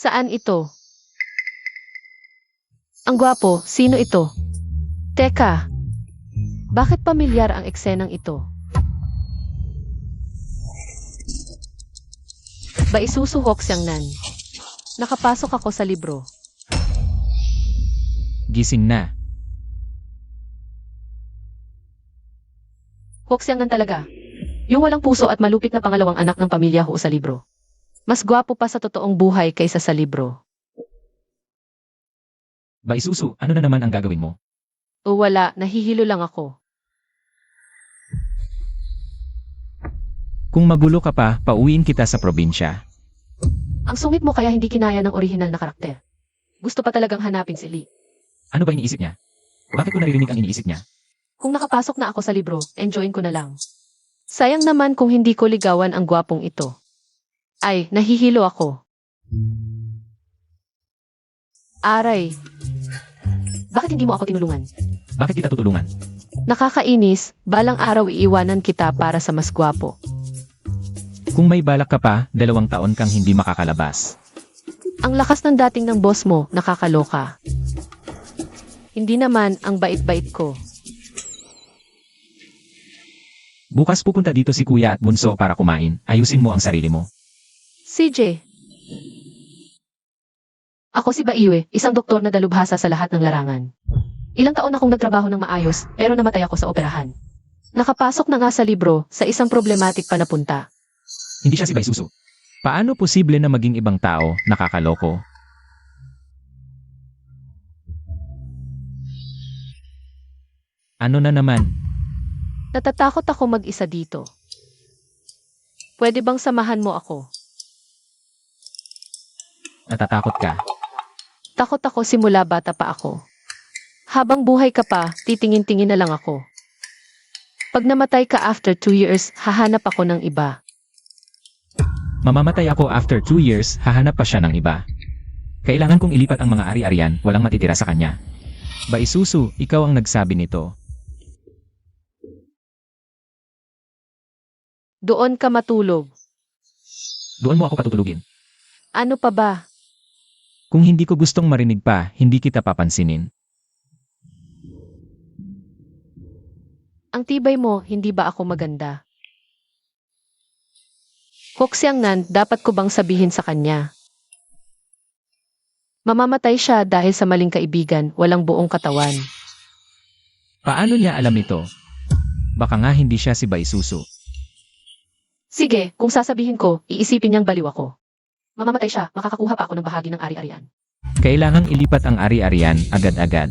Saan ito? Ang gwapo, sino ito? Teka, bakit pamilyar ang eksenang ito? Baisusuhok siyang nan. Nakapasok ako sa libro. Gising na. Hok siyang nan talaga. Yung walang puso at malupit na pangalawang anak ng pamilya ho sa libro. Mas gwapo pa sa totoong buhay kaysa sa libro. Baisusu, ano na naman ang gagawin mo? O wala, nahihilo lang ako. Kung magulo ka pa, pauwiin kita sa probinsya. Ang sungit mo kaya hindi kinaya ng orihinal na karakter. Gusto pa talagang hanapin si Lee. Ano ba iniisip niya? Bakit ko naririnig ang iniisip niya? Kung nakapasok na ako sa libro, enjoyin ko na lang. Sayang naman kung hindi ko ligawan ang gwapong ito. Ay, nahihilo ako. Aray. Bakit hindi mo ako tinulungan? Bakit kita tutulungan? Nakakainis, balang araw iiwanan kita para sa mas gwapo. Kung may balak ka pa, 2 taon kang hindi makakalabas. Ang lakas ng dating ng boss mo, nakakaloka. Hindi naman ang bait-bait ko. Bukas pupunta dito si Kuya at Bunso para kumain. Ayusin mo ang sarili mo. CJ. Ako si Baiwe, isang doktor na dalubhasa sa lahat ng larangan. Ilang taon akong nagtrabaho ng maayos, pero namatay ako sa operahan. Nakapasok na nga sa libro, sa isang problematic pa na punta. Hindi siya si Baisusu. Paano posible na maging ibang tao, nakakaloko? Ano na naman? Natatakot ako mag-isa dito. Pwede bang samahan mo ako? Natatakot ka? Takot ako simula bata pa ako. Habang buhay ka pa, titingin-tingin na lang ako. Pag namatay ka after 2 years, hahanap ako ng iba. Mamamatay ako after 2 years, hahanap pa siya ng iba. Kailangan kong ilipat ang mga ari-arian, walang matitira sa kanya. Baisusu, ikaw ang nagsabi nito. Doon ka matulog. Doon mo ako patutulugin. Ano pa ba? Kung hindi ko gustong marinig pa, hindi kita papansinin. Ang tibay mo, hindi ba ako maganda? Hoksiyang nan, dapat ko bang sabihin sa kanya? Mamamatay siya dahil sa maling kaibigan, walang buong katawan. Paano niya alam ito? Baka nga hindi siya si Baisusu. Sige, kung sasabihin ko, iisipin niyang baliw ako. Mamamatay siya, makakakuha pa ako ng bahagi ng ari-arian. Kailangang ilipat ang ari-arian agad-agad.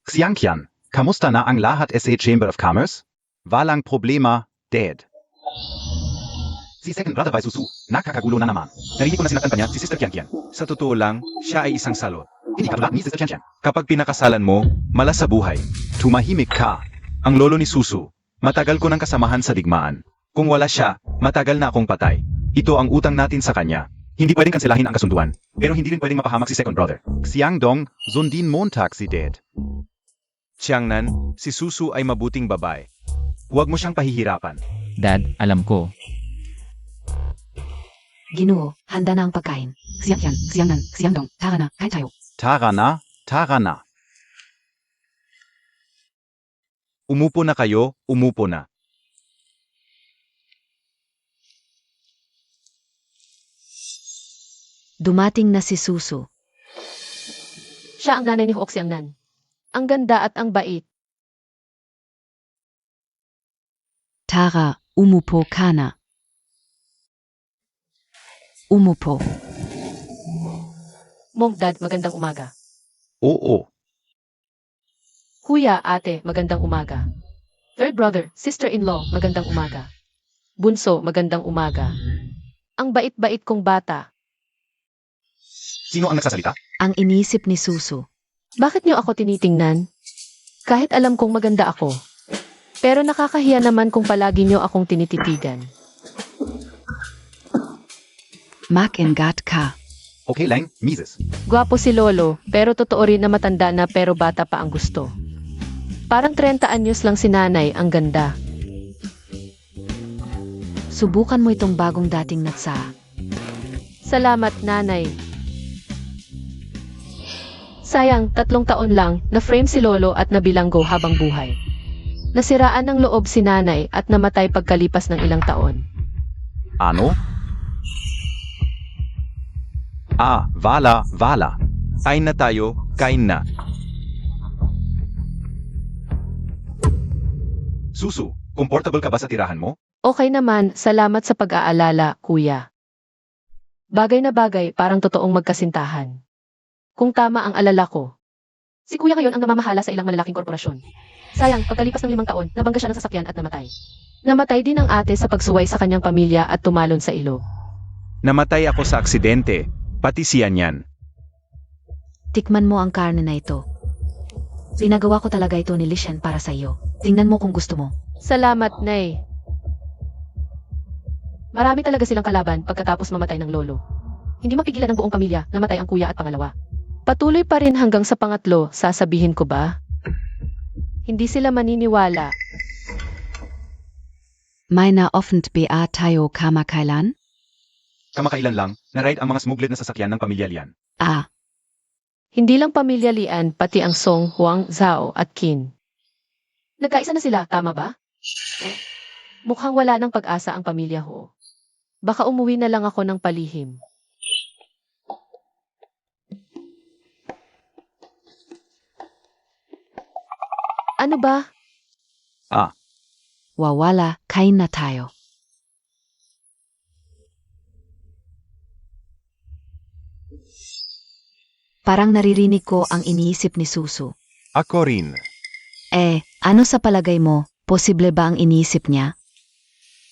Xiangqian, kamusta na ang lahat sa Chamber of Commerce? Walang problema, Dad. Si Second Brother Baisusu, nakakagulo na naman. Narinig ko na sinaktan pa niya si Sister Qianqian. Sa totoo lang, siya ay isang salot. Hindi katulad ni Sister Qianqian. Kapag pinakasalan mo, malas sa buhay. Tumahimik ka. Ang lolo ni Susu, matagal ko ng kasamahan sa digmaan. Kung wala siya, matagal na akong patay. Ito ang utang natin sa kanya. Hindi pwedeng kanselahin ang kasunduan. Pero hindi rin pwedeng mapahamak si Second Brother. Xiangdong, sundin Montag si Dad. Xiangnan, si Susu ay mabuting babae. Huwag mo siyang pahihirapan. Dad, alam ko. Ginoo, handa na ang pagkain. Xiangqian, Xiangnan, Xiangdong, tara na, kain tayo. Tara na, tara na. Umupo na kayo, umupo na. Dumating na si Susu. Siya ang nanay ni Hoksiyang nan. Ang ganda at ang bait. Tara, umupo ka na. Umupo. Mong dad, magandang umaga. Oo. Kuya, ate, magandang umaga. Third brother, sister-in-law, magandang umaga. Bunso, magandang umaga. Ang bait-bait kong bata. Sino ang nagsasalita? Ang inisip ni Susu. Bakit niyo ako tinitingnan? Kahit alam kong maganda ako. Pero nakakahiya naman kung palagi niyo akong tinititigan. Makingat ka. Okay lang, Mrs. Gwapo si Lolo, pero totoo rin na matanda na pero bata pa ang gusto. Parang 30 anyos lang si nanay, ang ganda. Subukan mo itong bagong dating natsa. Salamat, nanay. Sayang, 3 taon lang, na-frame si Lolo at nabilanggo habang buhay. Nasiraan ng loob si nanay at namatay pagkalipas ng ilang taon. Ano? Vala. Kain na tayo, kain na. Susu, comfortable ka ba sa tirahan mo? Okay naman, salamat sa pag-aalala, kuya. Bagay na bagay, parang totoong magkasintahan. Kung tama ang alala ko. Si kuya ngayon ang namamahala sa ilang malalaking korporasyon. Sayang, pagkalipas ng 5 taon, nabangga siya ng sasakyan at namatay. Namatay din ang ate sa pagsuway sa kanyang pamilya at tumalon sa ilog. Namatay ako sa aksidente, pati siya niyan. Tikman mo ang karne na ito. Pinagawa ko talaga ito ni Lishan para sa iyo. Tingnan mo kung gusto mo. Salamat, Nay. Marami talaga silang kalaban pagkatapos mamatay ng lolo. Hindi mapigilan ng buong pamilya, namatay ang kuya at pangalawa. Patuloy pa rin hanggang sa pangatlo, sasabihin ko ba? Hindi sila maniniwala. May na-offend ba tayo kamakailan? Kamakailan lang, na-ride ang mga smuggled na sasakyan ng pamilya Lian. Hindi lang pamilya Lian, pati ang Song, Huang, Zhao at Qin. Nagkaisa na sila, tama ba? Mukhang wala ng pag-asa ang pamilya Ho. Baka umuwi na lang ako ng palihim. Ano ba? Wawala, kain na tayo. Parang naririnig ko ang iniisip ni Susu. Ako rin. Ano sa palagay mo? Posible ba ang iniisip niya?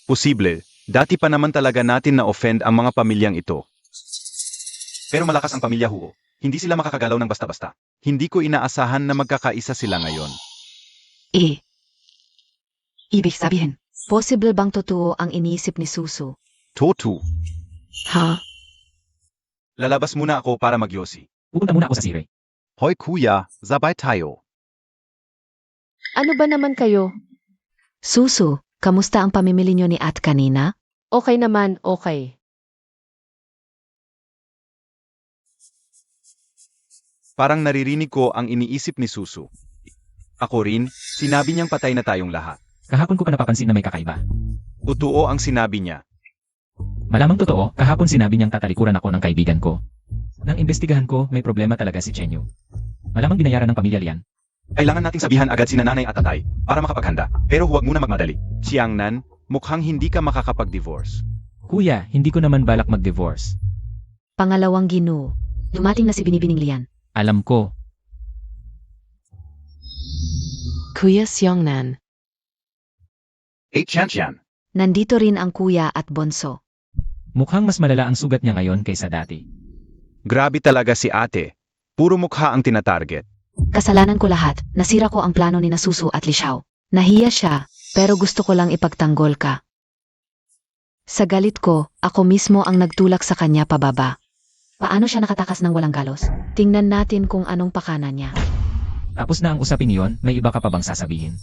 Posible. Dati pa naman talaga natin na-offend ang mga pamilyang ito. Pero malakas ang pamilya Huo. Hindi sila makakagalaw ng basta-basta. Hindi ko inaasahan na magkakaisa sila ngayon. Ibig sabihin, posible bang totoo ang iniisip ni Susu? Totu. Ha? Lalabas muna ako para magyosi. Pupunta muna ako sa sire. Hoy kuya, zabay tayo. Ano ba naman kayo? Susu, kamusta ang pamimili niyo ni At kanina? Okay naman, okay. Parang naririnig ko ang iniisip ni Susu. Ako rin, sinabi niyang patay na tayong lahat. Kahapon ko pa napapansin na may kakaiba. Totoo ang sinabi niya. Malamang totoo, kahapon sinabi niyang tatalikuran ako ng kaibigan ko. Nang imbestigahan ko, may problema talaga si Chenyu. Malamang binayaran ng pamilya Lian. Kailangan nating sabihan agad sina nanay at tatay para makapaghanda. Pero huwag muna magmadali. Xiangnan, mukhang hindi ka makakapag-divorce. Kuya, hindi ko naman balak mag-divorce. Pangalawang Ginoo. Dumating na si Binibining Lian. Alam ko, Kuya Xiongnan. Tian. Nandito rin ang kuya at bonso. mukhang mas malala ang sugat niya ngayon kaysa dati. Grabe talaga si ate. Puro mukha ang tinatarget. Kasalanan ko lahat. Nasira ko ang plano ni Nasusu at Lishao. Nahiya siya, pero gusto ko lang ipagtanggol ka. Sa galit ko, ako mismo ang nagtulak sa kanya pababa. Paano siya nakatakas ng walang galos? Tingnan natin kung anong pakana niya. Tapos na ang usapin niyon, may iba ka pa bang sasabihin?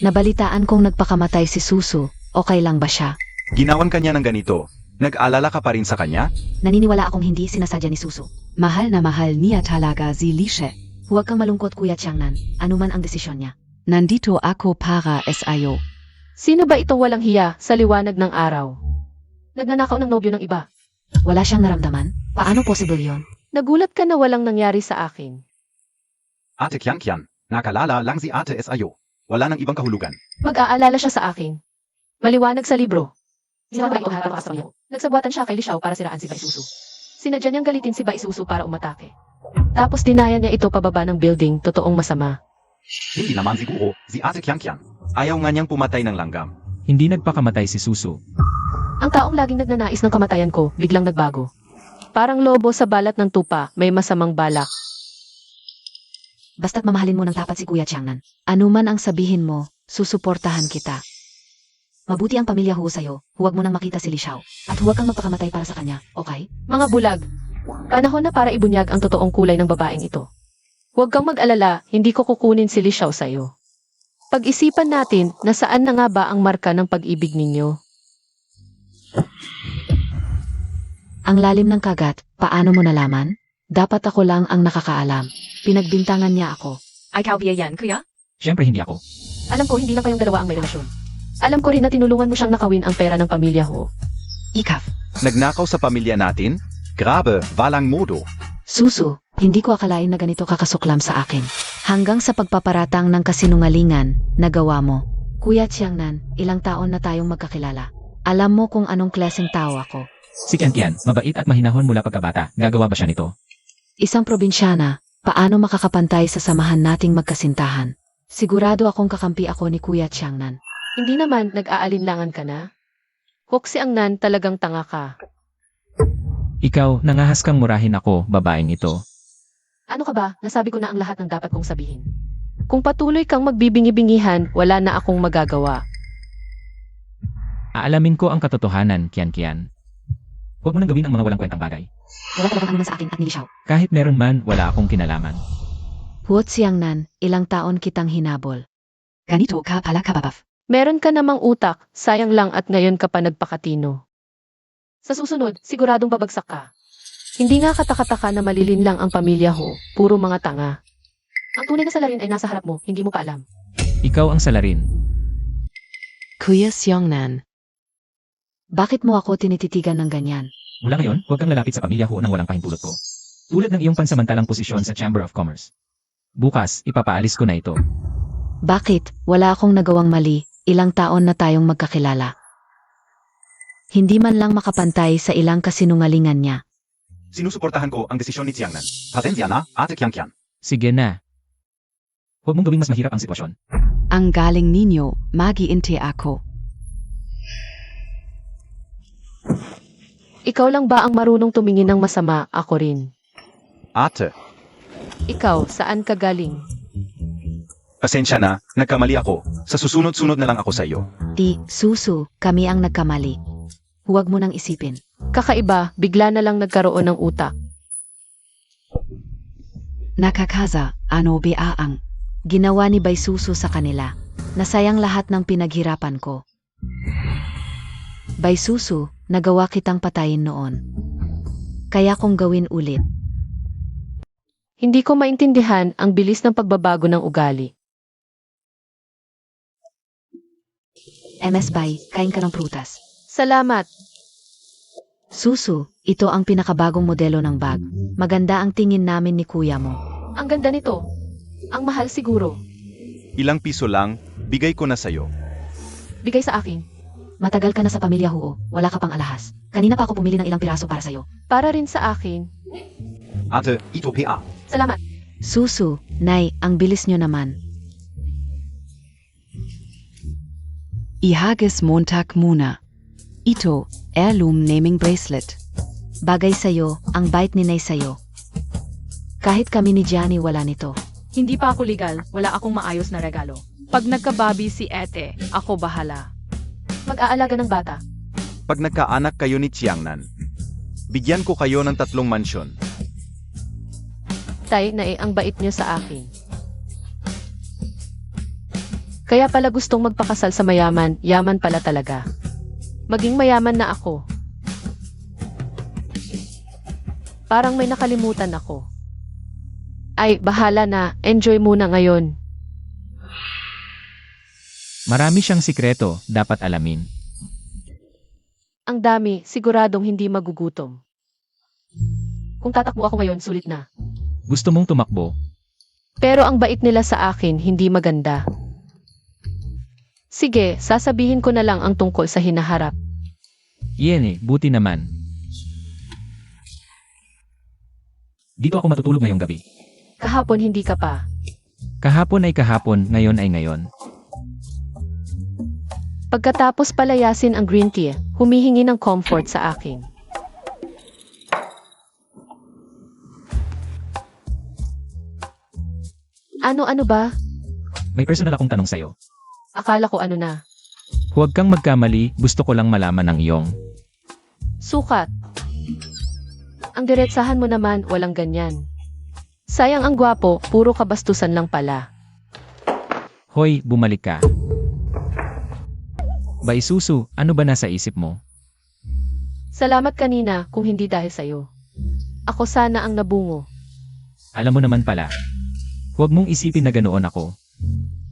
Nabalitaan kong nagpakamatay si Susu. Okay lang ba siya? Ginawan kanya ng ganito. Nag-alala ka pa rin sa kanya? Naniniwala akong hindi sinasadya ni Susu. Mahal na mahal niya talaga si Lishe. Huwag kang malungkot Kuya Xiangnan, anuman ang desisyon niya. Nandito ako para SIO. Sino ba ito walang hiya sa liwanag ng araw? Nagnanakaw ng nobyo ng iba. Wala siyang naramdaman? Paano possible yon? Nagulat ka na walang nangyari sa akin. Ate Kian, nakalala lang si ate SIO. Wala nang ibang kahulugan. Mag-aalala siya sa akin. Maliwanag sa libro. Ginawa ito harap sa niya. Nagsabuatan siya kay Lishao para siraan si Baisusu. Sinadya niyang galitin si Baisusu para umatake. Tapos dinaya niya ito pababa ng building, totoong masama. Hindi naman siguro, si ate Kian. Ayaw nga niyang pumatay ng langgam. Hindi nagpakamatay si Susu. Ang taong laging nagnanais ng kamatayan ko, biglang nagbago. Parang lobo sa balat ng tupa, may masamang balak. Basta't mamahalin mo ng tapat si Kuya Xiangnan. Anuman ang sabihin mo, susuportahan kita. Mabuti ang pamilya Hu sa'yo, huwag mo nang makita si Lishao. At huwag kang magpakamatay para sa kanya, okay? Mga bulag. Panahon na para ibunyag ang totoong kulay ng babaeng ito. Huwag kang mag-alala, hindi ko kukunin si Lishao sa'yo. Pag-isipan natin na saan na nga ba ang marka ng pag-ibig ninyo. Ang lalim ng kagat, paano mo nalaman? Dapat ako lang ang nakakaalam. Pinagbintangan niya ako. Ay, kaubya yan, kuya? Siyempre hindi ako. Alam ko, hindi lang kayong dalawa ang may relasyon. Alam ko rin na tinulungan mo siyang nakawin ang pera ng pamilya ho. Ikaw. Nagnakaw sa pamilya natin? Grabe, walang modo. Susu, hindi ko akalain na ganito kakasuklam sa akin. Hanggang sa pagpaparatang ng kasinungalingan, nagawa mo. Kuya Tiangnan, ilang taon na tayong magkakilala. Alam mo kung anong klaseng tao ako. Si Kian, mabait at mahinahon mula pagkabata. Gagawa ba siya nito? Isang probinsyana, paano makakapantay sa samahan nating magkasintahan? Sigurado akong kakampi ako ni Kuya Tiangnan. Hindi naman, nag-aalinlangan ka na. Hoksi ang nan, talagang tanga ka. Ikaw, nangahas kang murahin ako, babaeng ito. Ano ka ba? Nasabi ko na ang lahat ng dapat kong sabihin. Kung patuloy kang magbibingi-bingihan, wala na akong magagawa. Aalamin ko ang katotohanan, Kian. Huwag mo nang gawin ang mga walang kwentang bagay. Wala talagang anuman sa akin at ni Lishaw. Kahit meron man, wala akong kinalaman. Huot Tiangnan, ilang taon kitang hinabol. Ganito ka pala kababaf. Meron ka namang utak, sayang lang at ngayon ka pa nagpakatino. Sa susunod, siguradong babagsak ka. Hindi nga katakataka na malilin lang ang pamilya ho, puro mga tanga. Ang tunay na salarin ay nasa harap mo, hindi mo pa alam. Ikaw ang salarin. Kuya Tiangnan. Bakit mo ako tinititigan ng ganyan? Mula ngayon, huwag kang lalapit sa pamilya ko nang walang pahintulot ko. Tulad ng iyong pansamantalang posisyon sa Chamber of Commerce. Bukas, ipapaalis ko na ito. Bakit? Wala akong nagawang mali, ilang taon na tayong magkakilala. Hindi man lang makapantay sa ilang kasinungalingan niya. Sinusuportahan ko ang desisyon ni Tiangnan. Pasensya na, Ate Kian. Sige na. Huwag mong gawing mas mahirap ang sitwasyon. Ang galing ninyo, mag-iinte ako. Ikaw lang ba ang marunong tumingin ng masama? Ako rin. Ate, Ikaw, saan ka galing? pasensya na, nagkamali ako. Sa susunod-sunod na lang ako sa iyo. Di, Susu, kami ang nagkamali. Huwag mo nang isipin. Kakaiba, bigla na lang nagkaroon ng utak. Nakakaza, ano biaang. Ginawa ni Bay Susu sa kanila. Nasayang lahat ng pinaghirapan ko. Bay Susu, nagawa kitang patayin noon. Kaya kong gawin ulit. Hindi ko maintindihan ang bilis ng pagbabago ng ugali. MS Bay, kain ka ng prutas. Salamat. Susu, ito ang pinakabagong modelo ng bag. Maganda ang tingin namin ni kuya mo. Ang ganda nito. Ang mahal siguro. Ilang piso lang, bigay ko na sa'yo. Bigay sa akin. Matagal ka na sa pamilya Huo, wala ka pang alahas. Kanina pa ako pumili ng ilang piraso para sa'yo. Para rin sa akin. Ate, ito PA. Salamat. Susu, Nay, ang bilis nyo naman. Ihagis Montag muna. Ito, heirloom naming bracelet. Bagay sa'yo, ang bait ni Nay sa'yo. Kahit kami ni Gianni wala nito. Hindi pa ako legal, wala akong maayos na regalo. Pag nagkababi si Ete, ako bahala. Mag-aalaga ng bata. Pag nagkaanak kayo ni Tiangnan, bigyan ko kayo ng 3 mansyon. Tay, ang bait niyo sa akin. Kaya pala gustong magpakasal sa mayaman, yaman pala talaga. Maging mayaman na ako. Parang may nakalimutan ako. Ay, bahala na. Enjoy muna ngayon. Marami siyang sikreto, dapat alamin. Ang dami, siguradong hindi magugutom. Kung tatakbo ako ngayon, sulit na. Gusto mong tumakbo? Pero ang bait nila sa akin, hindi maganda. Sige, sasabihin ko na lang ang tungkol sa hinaharap. Yene, buti naman. Dito ako matutulog ngayong gabi. Kahapon hindi ka pa. Kahapon ay kahapon, ngayon ay ngayon. Pagkatapos palayasin ang green tea, humihingi ng comfort sa akin. Ano ba? May personal akong tanong sa'yo. Akala ko ano na. Huwag kang magkamali, gusto ko lang malaman ang iyong. Sukat. Ang diretsahan mo naman, walang ganyan. Sayang ang gwapo, puro kabastusan lang pala. Hoy, bumalik ka. Bay Susu, ano ba nasa isip mo? Salamat kanina kung hindi dahil sa'yo. Ako sana ang nabungo. Alam mo naman pala. Huwag mong isipin na ganoon ako.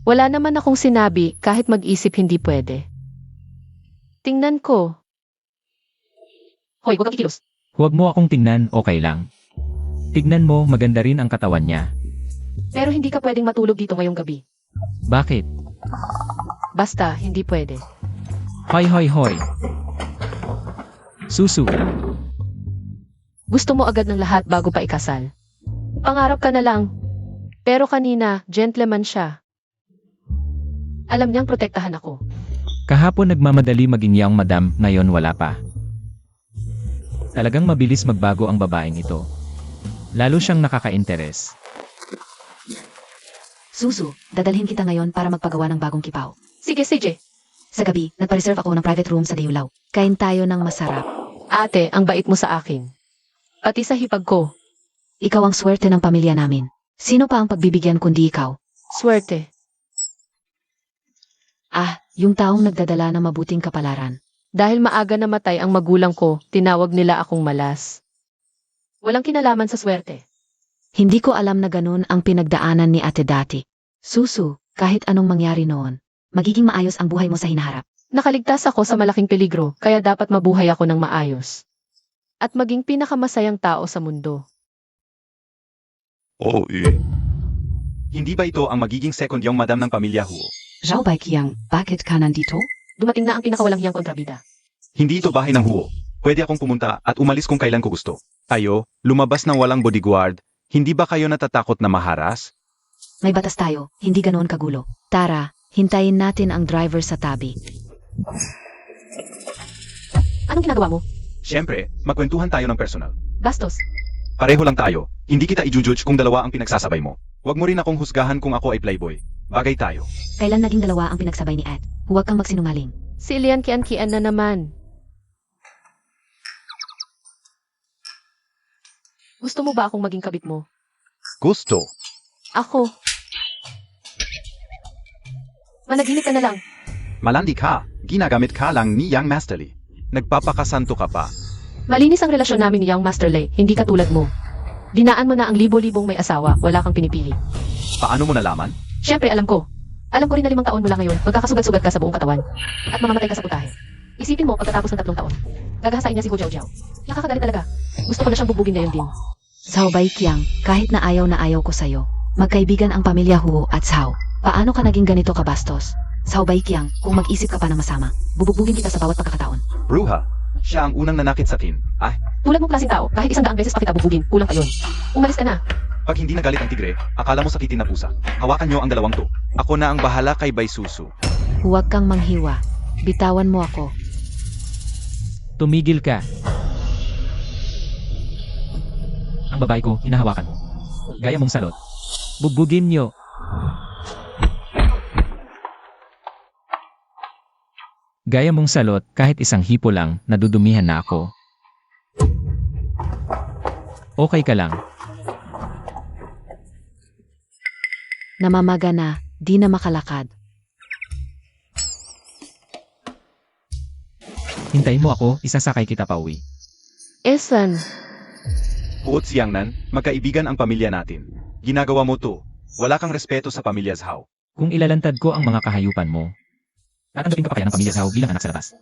Wala naman akong sinabi kahit mag-isip hindi pwede. Tingnan ko. Hoy, huwag kang kikilos. Huwag mo akong tingnan, okay lang. Tignan mo, maganda rin ang katawan niya. Pero hindi ka pwedeng matulog dito ngayong gabi. Bakit? Basta, hindi pwede. Hoy hoy hoy. Susu, Gusto mo agad ng lahat bago pa ikasal. Pangarap ka na lang. Pero kanina, gentleman siya. Alam niyang protektahan ako. kahapon nagmamadali maging young madam, ngayon wala pa. Talagang mabilis magbago ang babaeng ito. Lalo siyang nakaka-interes. Susu, dadalhin kita ngayon para magpagawa ng bagong kipaw. Sige, sige. Sa gabi, nagpa-reserve ako ng private room sa Diulaw. Kain tayo ng masarap. Ate, ang bait mo sa akin. Pati sa hipag ko. Ikaw ang swerte ng pamilya namin. Sino pa ang pagbibigyan kundi ikaw? Swerte. Ah, yung taong nagdadala ng mabuting kapalaran. Dahil maaga namatay ang magulang ko, tinawag nila akong malas. Walang kinalaman sa swerte. Hindi ko alam na ganun ang pinagdaanan ni ate dati. Susu, kahit anong mangyari noon, magiging maayos ang buhay mo sa hinaharap. Nakaligtas ako sa malaking peligro, kaya dapat mabuhay ako ng maayos. At maging pinakamasayang tao sa mundo. Oo, eh. Hindi ba ito ang magiging second young madam ng pamilya Huo? Zhao Baiqiang, bakit ka nandito? Dumating na ang pinakawalang hiyang kontrabida. Hindi ito bahay ng Huo. Pwede akong pumunta at umalis kung kailan ko gusto. Ayo, lumabas ng walang bodyguard. Hindi ba kayo natatakot na maharas? May batas tayo, hindi ganoon kagulo. Tara, hintayin natin ang driver sa tabi. Anong ginagawa mo? Siyempre, magkwentuhan tayo ng personal. Bastos. Pareho lang tayo. Hindi kita i-judge kung dalawa ang pinagsasabay mo. Huwag mo rin akong husgahan kung ako ay playboy. Bagay tayo. Kailan naging dalawa ang pinagsabay ni Ed? Huwag kang magsinungaling. Si Ilian Kian-Kian na naman. Gusto mo ba akong maging kabit mo? Gusto. Ako. Managinip ka na lang. Malandi ka. Ginagamit ka lang ni Young Masterly. Nagpapakasanto ka pa. Malinis ang relasyon namin ni Young Master Lei, hindi katulad mo. Dinaan mo na ang libo-libong may asawa, wala kang pinipili. Paano mo nalaman? Siyempre, alam ko. Alam ko rin na 5 taon mula ngayon, magkakasugat-sugat ka sa buong katawan. At mamamatay ka sa putahe. Isipin mo, pagkatapos ng 3 taon. Gagahasain niya si Hu Jiao. Nakakagalit talaga. Gusto ko na siyang bubugin ngayon din. Zhao Baiqiang, kahit na ayaw ko sa'yo. Magkaibigan ang pamilya Huo at Zhao. Paano ka naging ganito kabastos? Zhao Baiqiang, kung mag-isip ka pa ng masama, bububugin kita sa bawat pagkakataon. Bruha. Siya ang unang nanakit sa akin. Ah, Tulad mong klaseng tao, kahit 100 beses pa kita bubugin, kulang pa yun. Umalis ka na. pag hindi nagalit ang tigre, akala mo sakitin na pusa. Hawakan niyo ang dalawang to. Ako na ang bahala kay Baisusu. Huwag kang manghiwa. Bitawan mo ako. Tumigil ka. Ang babae ko, hinahawakan. Gaya mong salot. Bugbugin niyo. Gaya mong salot, kahit isang hipo lang, nadudumihan na ako. Okay ka lang. Namamaga na, di na makalakad. Hintayin mo ako, isasakay kita pauwi. Esan, Huot Siangnan, magkaibigan ang pamilya natin. Ginagawa mo to. Wala kang respeto sa pamilya Zhao. Kung ilalantad ko ang mga kahayupan mo, tatanggapin ka pa kaya ng pamilya Zhao bilang anak sa labas.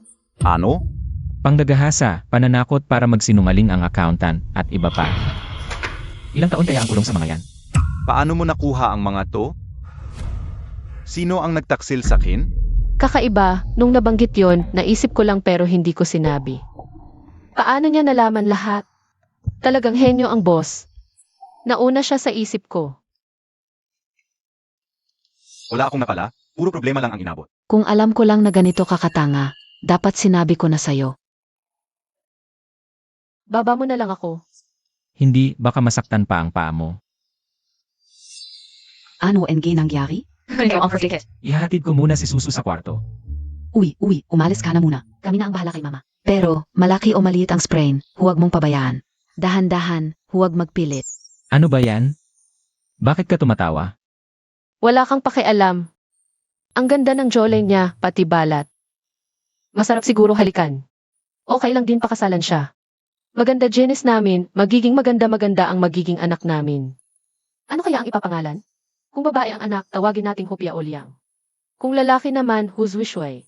Ano? Panggagahasa, pananakot para magsinungaling ang accountant, at iba pa. Ilang taon kaya ang kulong sa mga yan? Paano mo nakuha ang mga to? Sino ang nagtaksil sa akin? kakaiba, nung nabanggit yon, naisip ko lang pero hindi ko sinabi. Paano niya nalaman lahat? Talagang henyo ang boss. Nauna siya sa isip ko. Wala akong napala, puro problema lang ang inabot. Kung alam ko lang na ganito kakatanga, dapat sinabi ko na sa'yo. Baba mo na lang ako. Hindi, baka masaktan pa ang paa mo. Ano ang nangyari? Ihatid ko muna si Susu sa kwarto. Uy, umalis ka na muna. Kami na ang bahala kay mama. Pero, malaki o maliit ang sprain, huwag mong pabayaan. Dahan-dahan, huwag magpilit. Ano ba yan? Bakit ka tumatawa? Wala kang pakialam. Ang ganda ng jawline niya, pati balat. Masarap siguro halikan. Okay lang din pakasalan siya. Maganda genes namin, magiging maganda-maganda ang magiging anak namin. Ano kaya ang ipapangalan? Kung babae ang anak, tawagin nating Hopia Olyang. Kung lalaki naman, Huz Wishway.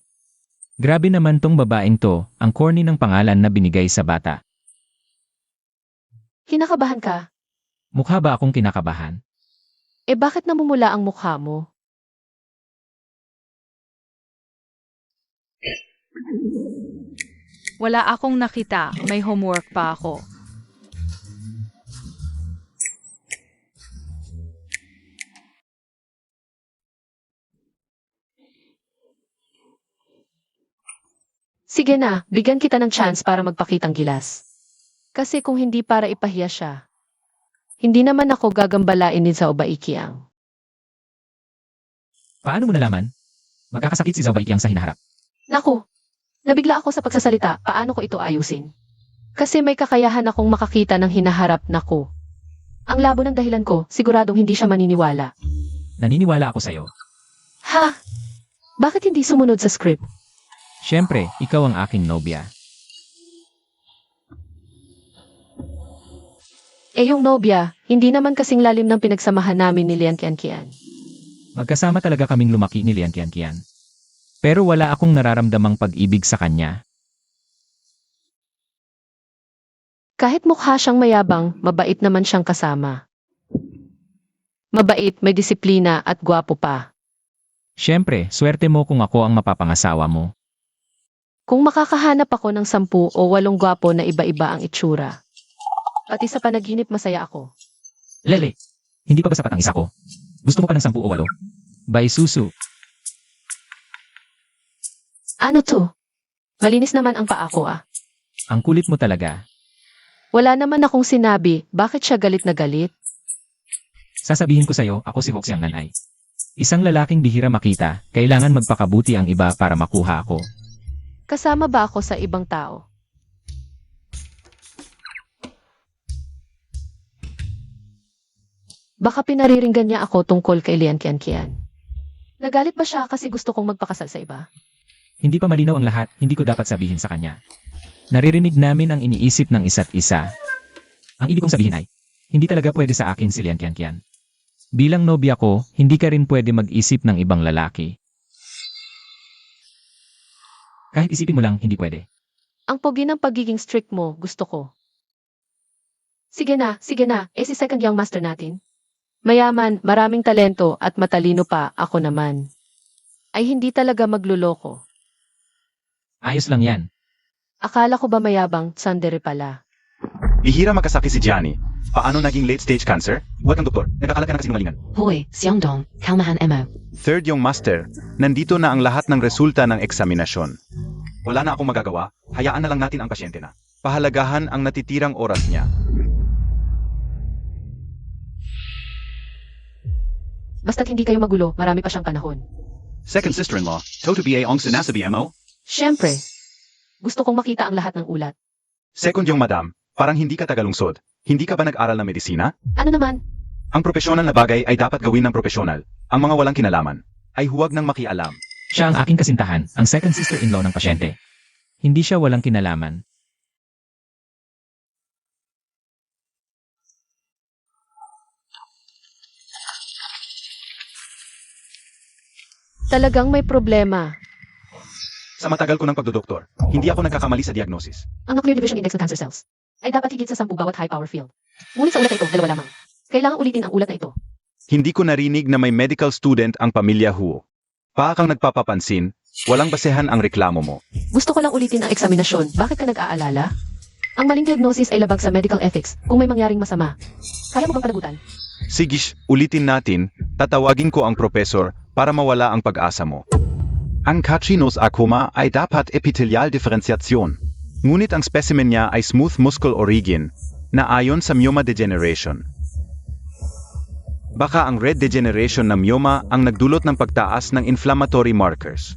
Grabe naman tong babaeng to, ang corny ng pangalan na binigay sa bata. Kinakabahan ka? Mukha ba akong kinakabahan? Eh bakit namumula ang mukha mo? Wala akong nakita, may homework pa ako. Sige na, bigyan kita ng chance para magpakitang gilas. Kasi kung hindi para ipahiya siya, hindi naman ako gagambalain din sa Obaikiang. Paano mo nalaman? Magkakasakit si Zawaikyang sa hinaharap. Naku, nabigla ako sa pagsasalita, paano ko ito ayusin? Kasi may kakayahan akong makakita ng hinaharap na ko. Ang labo ng dahilan ko, siguradong hindi siya maniniwala. Naniniwala ako sa'yo. Ha? Bakit hindi sumunod sa script? Siyempre, ikaw ang aking nobya. Eh yung nobya, hindi naman kasing lalim ng pinagsamahan namin ni Lian Kian. Magkasama talaga kaming lumaki ni Lian Kian. Pero wala akong nararamdamang pag-ibig sa kanya. Kahit mukha siyang mayabang, mabait naman siyang kasama. Mabait, may disiplina at gwapo pa. Siyempre, swerte mo kung ako ang mapapangasawa mo. Kung makakahanap ako ng 10 o 8 gwapo na iba-iba ang itsura. Pati sa panaginip masaya ako. Lele, hindi pa ba sapat ang isa ko? Gusto mo pa ng 10 o 8? By Susu, Ano to? Malinis naman ang paa ko ah. ang kulit mo talaga. Wala naman akong sinabi, bakit siya galit na galit? Sasabihin ko sa'yo, ako si Hoxiang Nanay. Isang lalaking bihira makita, kailangan magpakabuti ang iba para makuha ako. Kasama ba ako sa ibang tao? Baka pinariringgan niya ako tungkol kay Lian Kian. Nagalit ba siya kasi gusto kong magpakasal sa iba? Hindi pa malinaw ang lahat, hindi ko dapat sabihin sa kanya. Naririnig namin ang iniisip ng isa't isa. Ang ibig kong sabihin ay, hindi talaga pwede sa akin si Lian Kian. Bilang nobya ko, hindi ka rin pwede mag-isip ng ibang lalaki. Kahit isipin mo lang, hindi pwede. Ang pogi ng pagiging strict mo, gusto ko. Sige na, eh si second young master natin. Mayaman, maraming talento at matalino pa, ako naman. Ay hindi talaga magluloko. Ayos lang yan. Akala ko ba mayabang, tsandere pala. Bihira makasakit si Gianni. Paano naging late-stage cancer? Huwag kang doktor. Nagkakalat ka na kasinungalingan. Hoy, Xiangdong, kalmahan mo. Third yung master, nandito na ang lahat ng resulta ng eksaminasyon. Wala na akong magagawa. Hayaan na lang natin ang pasyente na. Pahalagahan ang natitirang oras niya. Basta't hindi kayo magulo, marami pa siyang panahon. Second sister-in-law, Toto BA Ong Sinasabi MO. Siyempre, gusto kong makita ang lahat ng ulat. Second yung madam, parang hindi ka tagalungsod. Hindi ka ba nag-aral ng medisina? Ano naman? Ang profesional na bagay ay dapat gawin ng profesional. Ang mga walang kinalaman ay huwag nang makialam. Siya ang aking kasintahan, ang second sister-in-law ng pasyente. Hindi siya walang kinalaman. Talagang may problema. Sa matagal ko ng pagdodoktor, hindi ako nagkakamali sa diagnosis. Ang nuclear division index ng cancer cells ay dapat higit sa 10 bawat high power field. Ngunit sa ulat na ito, 2 lamang. Kailangang ulitin ang ulat na ito. Hindi ko narinig na may medical student ang pamilya Huo. Pa kang nagpapapansin, walang basehan ang reklamo mo. Gusto ko lang ulitin ang eksaminasyon. Bakit ka nag-aalala? Ang maling diagnosis ay labag sa medical ethics kung may mangyaring masama. Kaya mo bang panagutan? Sige, ulitin natin, tatawagin ko ang professor para mawala ang pag-asa mo. Ang Kachinos-Akoma ay dapat epithelial differentiation. Ngunit ang specimen niya ay smooth muscle origin na ayon sa myoma degeneration. Baka ang red degeneration ng myoma ang nagdulot ng pagtaas ng inflammatory markers.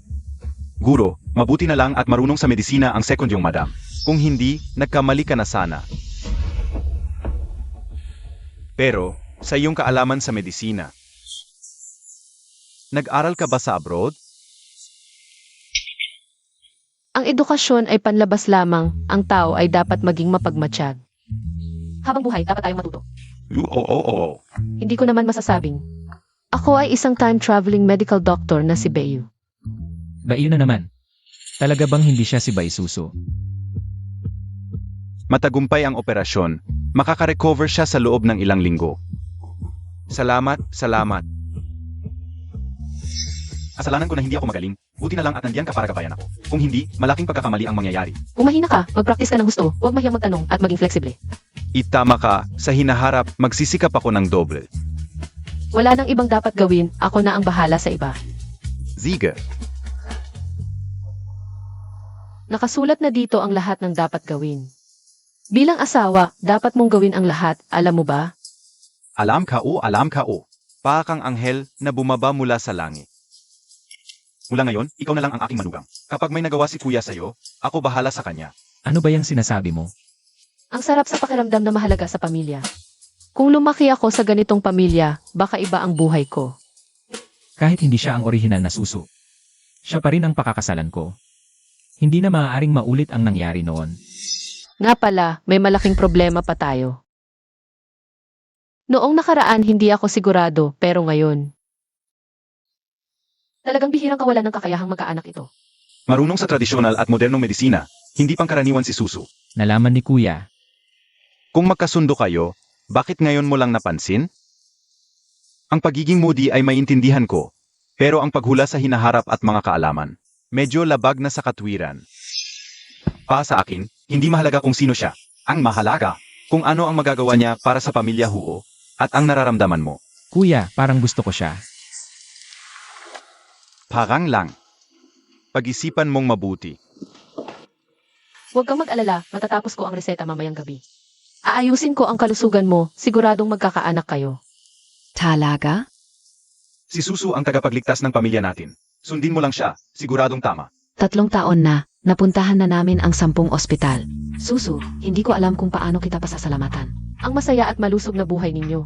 Guro, mabuti na lang at marunong sa medisina ang second yung madam. Kung hindi, nagkamali ka na sana. Pero, sa iyong kaalaman sa medisina, nag-aral ka ba sa abroad? Ang edukasyon ay panlabas lamang, ang tao ay dapat maging mapagmatsyag. Habang buhay, dapat tayong matuto. Oo. Hindi ko naman masasabing. Ako ay isang time-traveling medical doctor na si Bayu. Bail na naman. Talaga bang hindi siya si Baisuso? Matagumpay ang operasyon. Makaka-recover siya sa loob ng ilang linggo. Salamat. Kasalanan ko na hindi ako magaling. Buti na lang at nandiyan ka para gabayan ako. Kung hindi, malaking pagkakamali ang mangyayari. Kung mahina ka, mag-practice ka ng gusto, huwag mahiyang magtanong at maging flexible. Itama ka, sa hinaharap, magsisikap ako ng doble. Wala nang ibang dapat gawin, ako na ang bahala sa iba. Siege. Nakasulat na dito ang lahat ng dapat gawin. Bilang asawa, dapat mong gawin ang lahat, alam mo ba? Alam ka o. Para kang anghel na bumaba mula sa langit. Mula ngayon, ikaw na lang ang aking manugang. Kapag may nagawa si kuya sa'yo, ako bahala sa kanya. Ano ba yung sinasabi mo? Ang sarap sa pakiramdam na mahalaga sa pamilya. Kung lumaki ako sa ganitong pamilya, baka iba ang buhay ko. Kahit hindi siya ang orihinal na suso. Siya pa rin ang pakakasalan ko. Hindi na maaaring maulit ang nangyari noon. Nga pala, may malaking problema pa tayo. Noong nakaraan hindi ako sigurado, pero ngayon. Talagang bihirang kawalan ng kakayahang magkaanak ito. Marunong sa tradisyonal at modernong medisina, hindi pangkaraniwan si Susu. Nalaman ni Kuya. Kung magkasundo kayo, bakit ngayon mo lang napansin? Ang pagiging moody ay maintindihan ko, pero ang paghula sa hinaharap at mga kaalaman, medyo labag na sa katwiran. Para sa akin, hindi mahalaga kung sino siya. Ang mahalaga, kung ano ang magagawa niya para sa pamilya Huo, at ang nararamdaman mo. Kuya, parang gusto ko siya. Parang lang. Pag-isipan mong mabuti. Huwag kang mag-alala, matatapos ko ang reseta mamayang gabi. Aayusin ko ang kalusugan mo, siguradong magkakaanak kayo. Talaga? Si Susu ang tagapagligtas ng pamilya natin. Sundin mo lang siya, siguradong tama. 3 taon na, napuntahan na namin ang 10 ospital. Susu, hindi ko alam kung paano kita pasasalamatan. Ang masaya at malusog na buhay ninyo.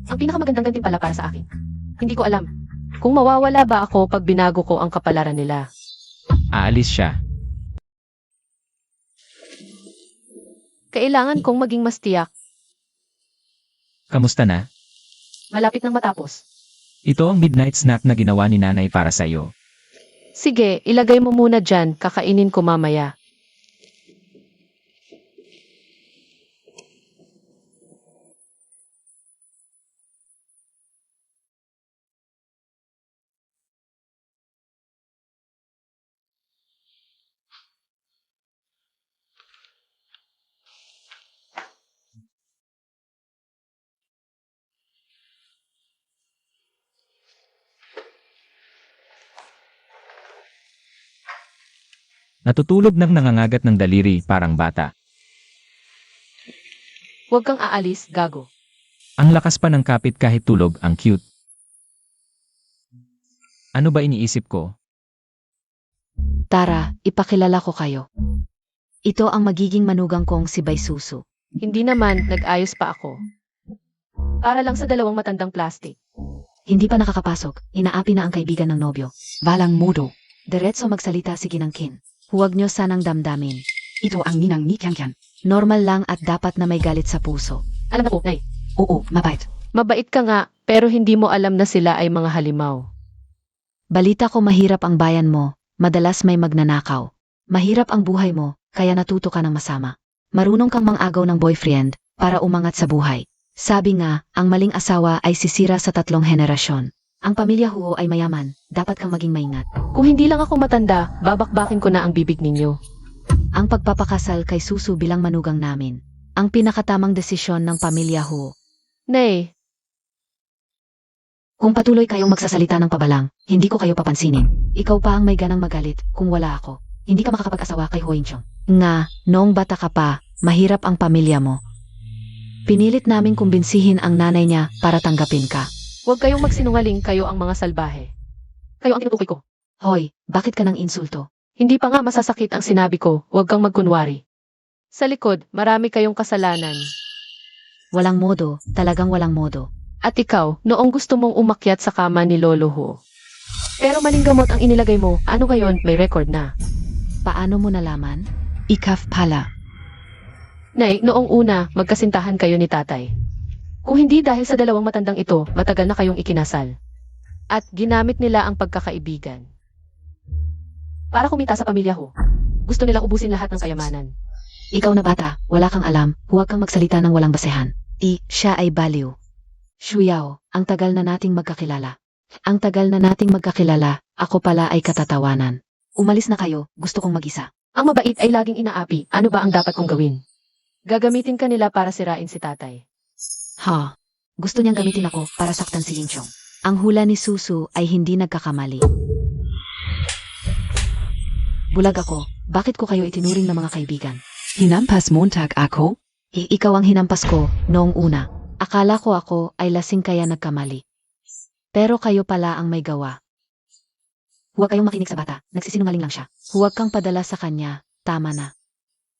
Ang pinakamagandang gantimpala para sa akin. Hindi ko alam kung mawawala ba ako pag binago ko ang kapalaran nila. Aalis siya. Kailangan kong maging mas tiyak. Kamusta na? Malapit nang matapos. Ito ang midnight snack na ginawa ni nanay para sa'yo. Sige, ilagay mo muna dyan, kakainin ko mamaya. Natutulog ng nangangagat ng daliri parang bata. Huwag kang aalis, gago. Ang lakas pa ng kapit kahit tulog, ang cute. Ano ba iniisip ko? Tara, ipakilala ko kayo. Ito ang magiging manugang kong si Baisusu. Hindi naman, nag-ayos pa ako. Para lang sa 2 matandang plastic. Hindi pa nakakapasok, inaapi na ang kaibigan ng nobyo. Walang modo. Diretso magsalita si Ginangkin. Huwag nyo sanang damdamin. Ito ang ninang ni Kian. Normal lang at dapat na may galit sa puso. Alam na po, Nay. Oo, mabait. Mabait ka nga, pero hindi mo alam na sila ay mga halimaw. Balita ko mahirap ang bayan mo, madalas may magnanakaw. Mahirap ang buhay mo, kaya natuto ka ng masama. Marunong kang mangagaw ng boyfriend para umangat sa buhay. Sabi nga, ang maling asawa ay sisira sa 3 henerasyon. Ang pamilya Huo ay mayaman, dapat kang maging maingat. Kung hindi lang ako matanda, babakbakin ko na ang bibig ninyo. Ang pagpapakasal kay Susu bilang manugang namin, ang pinakatamang desisyon ng pamilya Huo. Nay, Kung patuloy kayong magsasalita ng pabalang, hindi ko kayo papansinin. Ikaw pa ang may ganang magalit kung wala ako. Hindi ka makakapag-asawa kay Hoinchong. Nga, noong bata ka pa, mahirap ang pamilya mo. Pinilit naming kumbinsihin ang nanay niya para tanggapin ka. huwag kayong magsinungaling, kayo ang mga salbahe. Kayo ang tinutukoy ko. Hoy, bakit ka nang insulto? Hindi pa nga masasakit ang sinabi ko, huwag kang magkunwari. Sa likod, marami kayong kasalanan. Walang modo, talagang walang modo. At ikaw, noong gusto mong umakyat sa kama ni Lolo Ho. Pero maling gamot ang inilagay mo, ano ngayon, may record na. Paano mo nalaman? Ikaf pala. Nay, noong una, magkasintahan kayo ni tatay. Kung hindi dahil sa dalawang matandang ito, matagal na kayong ikinasal. At ginamit nila ang pagkakaibigan. Para kumita sa pamilya ho. Gusto nilang ubusin lahat ng kayamanan. Ikaw na bata, wala kang alam, huwag kang magsalita ng walang basehan. Siya ay baliw. Shuyao, ang tagal na nating magkakilala. Ang tagal na nating magkakilala, ako pala ay katatawanan. Umalis na kayo, gusto kong mag-isa. Ang mabait ay laging inaapi, ano ba ang dapat kong gawin? Gagamitin ka nila para sirain si tatay. Ha? Gusto niyang gamitin ako para saktan si Yingchong. Ang hula ni Susu ay hindi nagkakamali. Bulag ako, bakit ko kayo itinuring na mga kaibigan? Hinampas Montag ako? Ikaw ang hinampas ko noong una. Akala ko ako ay lasing kaya nagkamali. Pero kayo pala ang may gawa. Huwag kayong makinig sa bata, nagsisinungaling lang siya. Huwag kang padala sa kanya, tama na.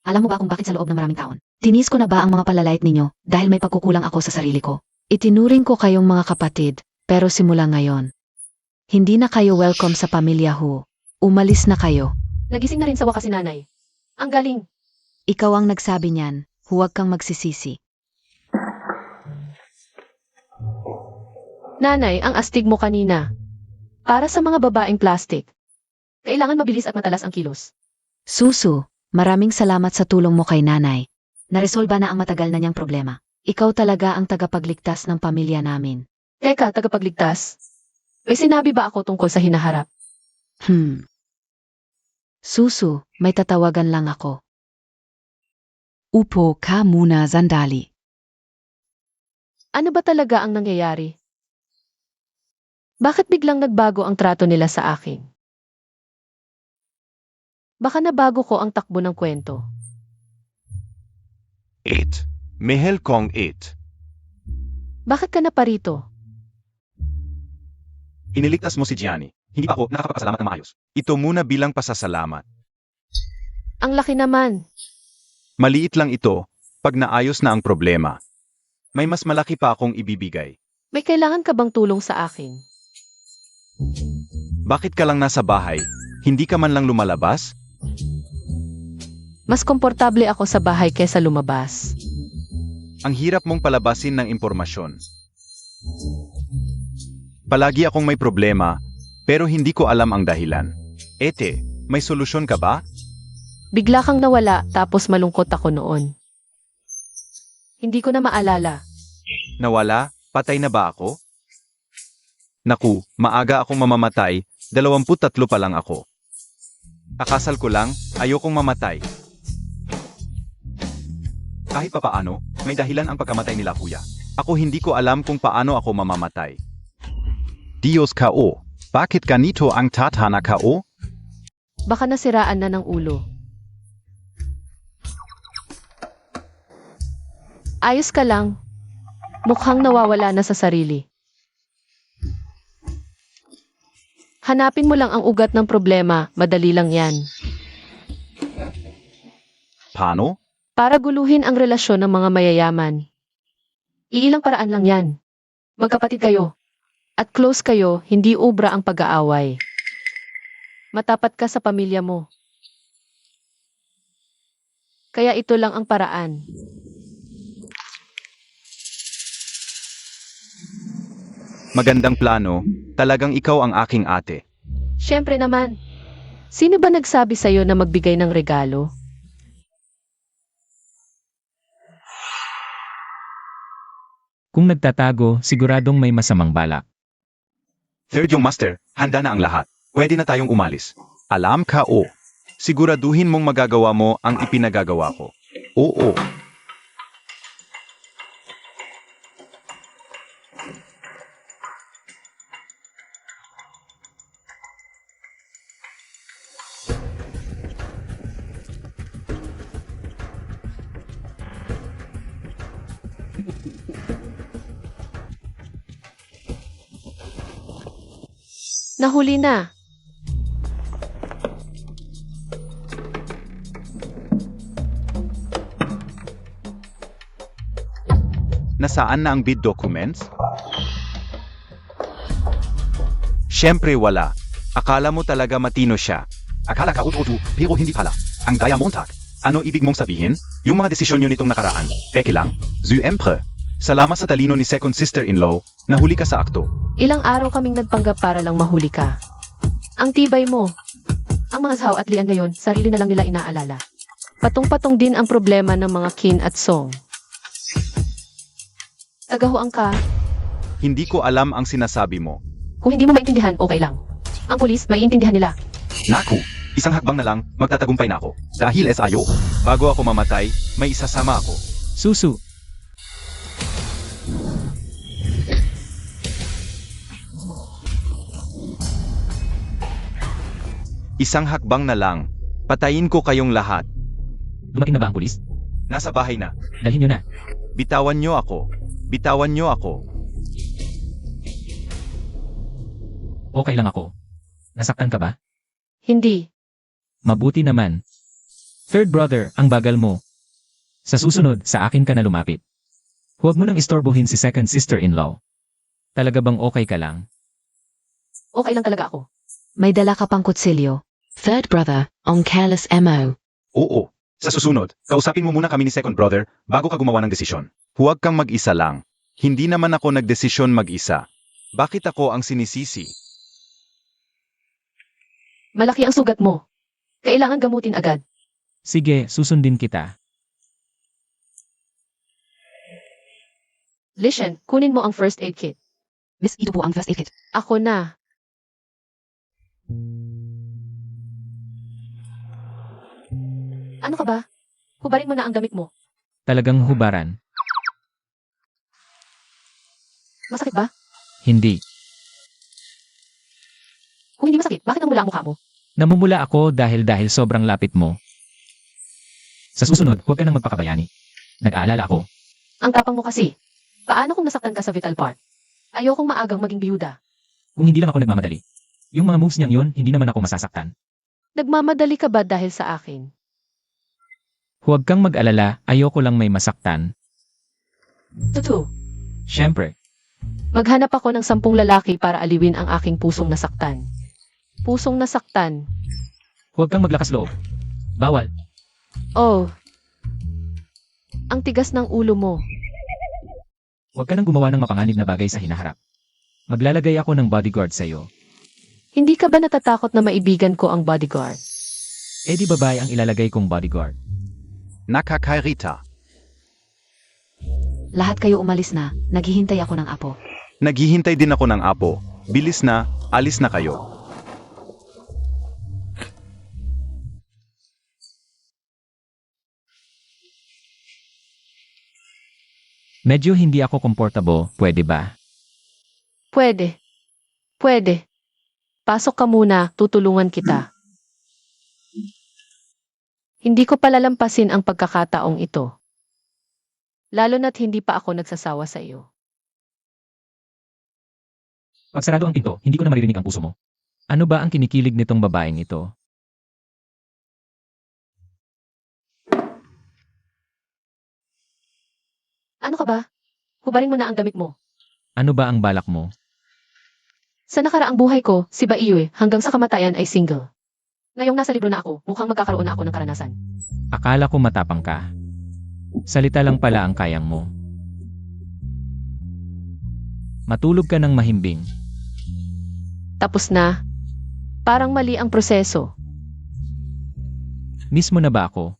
Alam mo ba kung bakit sa loob ng maraming taon? Tinis ko na ba ang mga palalait ninyo dahil may pagkukulang ako sa sarili ko? Itinuring ko kayong mga kapatid, pero simula ngayon. Hindi na kayo welcome sa pamilya Hu. Umalis na kayo. Nagising na rin sa wakas si nanay. Ang galing. Ikaw ang nagsabi niyan, huwag kang magsisisi. Nanay, ang astig mo kanina. Para sa mga babaeng plastic. Kailangan mabilis at matalas ang kilos. Susu, maraming salamat sa tulong mo kay nanay. Naresolba na ang matagal na niyang problema. Ikaw talaga ang tagapagligtas ng pamilya namin. Teka, tagapagligtas. May sinabi ba ako tungkol sa hinaharap? Susu, may tatawagan lang ako. Upo ka muna sandali. Ano ba talaga ang nangyayari? Bakit biglang nagbago ang trato nila sa akin? Baka nabago ko ang takbo ng kwento. 8. Mihel Kong 8. Bakit ka na parito? Iniligtas mo si Gianni. Hindi pa ako nakakapagpasalamat ng maayos. Ito muna bilang pasasalamat. Ang laki naman. Maliit lang ito, pag naayos na ang problema. May mas malaki pa akong ibibigay. May kailangan ka bang tulong sa akin? Bakit ka lang nasa bahay? Hindi ka man lang lumalabas? Mas komportable ako sa bahay kesa lumabas. Ang hirap mong palabasin ng impormasyon. Palagi akong may problema, pero hindi ko alam ang dahilan. Ete, may solusyon ka ba? Bigla kang nawala tapos malungkot ako noon. Hindi ko na maalala. Nawala? Patay na ba ako? Naku, maaga akong mamamatay, 23 pa lang ako. Kakasal ko lang, ayokong mamatay. Kahit pa paano, may dahilan ang pagkamatay nila kuya. Ako hindi ko alam kung paano ako mamamatay. Dios K.O. Bakit ganito ang tatana K.O.? Baka nasiraan na ng ulo. Ayos ka lang. Mukhang nawawala na sa sarili. Hanapin mo lang ang ugat ng problema, madali lang yan. Paano? Para guluhin ang relasyon ng mga mayayaman. Iilang paraan lang yan. Magkapatid kayo. At close kayo, hindi ubra ang pag-aaway. Matapat ka sa pamilya mo. Kaya ito lang ang paraan. Magandang plano, talagang ikaw ang aking ate. Siyempre naman. Sino ba nagsabi sa'yo na magbigay ng regalo? Kung nagtatago, siguradong may masamang balak. Third yung master, handa na ang lahat. Pwede na tayong umalis. Alam K.O. Siguraduhin mong magagawa mo ang ipinagagawa ko. Oo. Nahuli na. Nasaan na ang bid documents? Siyempre wala. Akala mo talaga matino siya. Akala ka uto pero hindi pala. Ang Diamondtag. Ano ibig mong sabihin? Yung mga desisyon nyo nitong nakaraan. Peke lang. Syempre. Salamat sa talino ni second sister-in-law, nahuli ka sa akto. Ilang araw kaming nagpanggap para lang mahuli ka. Ang tibay mo. Ang mga Zhao at Lian ngayon, sarili na lang nila inaalala. Patong-patong din ang problema ng mga Qin at Song. Tagahuang ka. Hindi ko alam ang sinasabi mo. Kung hindi mo maintindihan, okay lang. Ang pulis, maiintindihan nila. Naku, isang hakbang na lang, magtatagumpay na ako. Dahil SIO. Bago ako mamatay, may isasama ako. Susu, Isang hakbang na lang. Patayin ko kayong lahat. dumating na ba ang pulis? Nasa bahay na. Dalhin nyo na. Bitawan nyo ako. Bitawan nyo ako. Okay lang ako. Nasaktan ka ba? Hindi. Mabuti naman. Third brother, ang bagal mo. Sa susunod, sa akin ka na lumapit. Huwag mo nang istorbohin si second sister-in-law. Talaga bang okay ka lang? Okay lang talaga ako. May dala ka pang kutsilyo. Third brother, on careless MO. Oo. Sa susunod, kausapin mo muna kami ni second brother bago ka gumawa ng desisyon. Huwag kang mag-isa lang. Hindi naman ako nagdesisyon mag-isa. Bakit ako ang sinisisi? Malaki ang sugat mo. Kailangan gamutin agad. Sige, susundin kita. Lishan, kunin mo ang first aid kit. Miss, ito po ang first aid kit. Ako na. Ano ka ba? Hubarin mo na ang damit mo. Talagang hubaran. Masakit ba? Hindi. Kung hindi masakit, bakit namula ang mukha mo? Namumula ako dahil sobrang lapit mo. Sa susunod, huwag ka nang magpakabayani. Nag-aalala ako. Ang tapang mo kasi. Paano kung nasaktan ka sa vital part? Ayokong maagang maging biyuda. Kung hindi lang ako nagmamadali. Yung mga moves niyang yun, hindi naman ako masasaktan. Nagmamadali ka ba dahil sa akin? Huwag kang mag-alala, ayoko lang may masaktan. Totoo. Siyempre, Maghanap ako ng 10 lalaki para aliwin ang aking pusong nasaktan. Pusong nasaktan. huwag kang maglakas loob. Bawal. Oh. Ang tigas ng ulo mo. Huwag ka nang gumawa ng mapanganib na bagay sa hinaharap. Maglalagay ako ng bodyguard sa'yo. Hindi ka ba natatakot na maibigan ko ang bodyguard? Eh di babae ang ilalagay kong bodyguard. Nakakairita. Lahat kayo umalis na. Naghihintay ako ng apo. Naghihintay din ako ng apo. Bilis na, alis na kayo. Medyo hindi ako komportable, pwede ba? Pwede. Pwede. Pasok ka muna, tutulungan kita. Hindi ko palalampasin ang pagkakataong ito. Lalo na't hindi pa ako nagsasawa sa iyo. Pag sarado ang pinto, hindi ko na maririnig ang puso mo. Ano ba ang kinikilig nitong babaeng ito? Ano ka ba? Hubarin mo na ang damit mo. Ano ba ang balak mo? Sa nakaraang buhay ko, si Baiyue hanggang sa kamatayan ay single. Ngayong nasa libro na ako, mukhang magkakaroon na ako ng karanasan. Akala ko matapang ka. Salita lang pala ang kayang mo. Matulog ka ng mahimbing. Tapos na. Parang mali ang proseso. Miss mo na ba ako?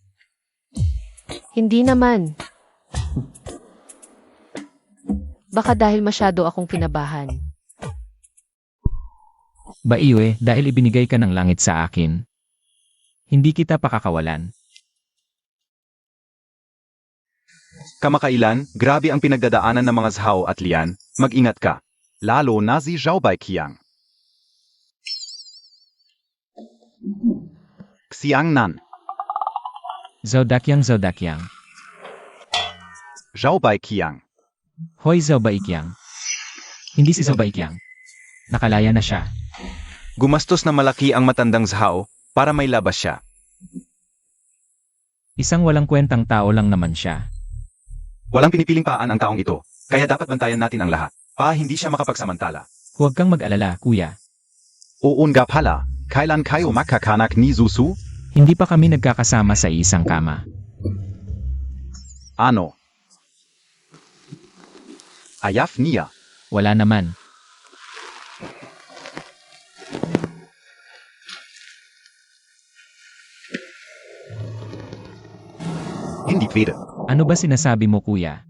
Hindi naman. Baka dahil masyado akong kinabahan. Baiyue, dahil ibinigay ka ng langit sa akin. Hindi kita pakakawalan. Kamakailan, grabe ang pinagdadaanan ng mga Zhao at Lian. Mag-ingat ka. Lalo na si Zhao Baiqiang. Xiangnan. Zaudakyang Zaudakyang. Zhao Baiqiang. Hoy Zaubaikyang. Hindi si Zaubaikyang. Nakalaya na siya. Gumastos na malaki ang matandang Zhao para may labas siya. Isang walang kwentang tao lang naman siya. Walang pinipiling paan ang taong ito, kaya dapat bantayan natin ang lahat. Hindi siya makapagsamantala. Huwag kang mag-alala, kuya. Oo nga pala, Kailan kayo makakanak ni Susu? Hindi pa kami nagkakasama sa isang kama. Ano? Ayaf niya. Wala naman. Hindi pwede. Ano ba sinasabi mo, kuya?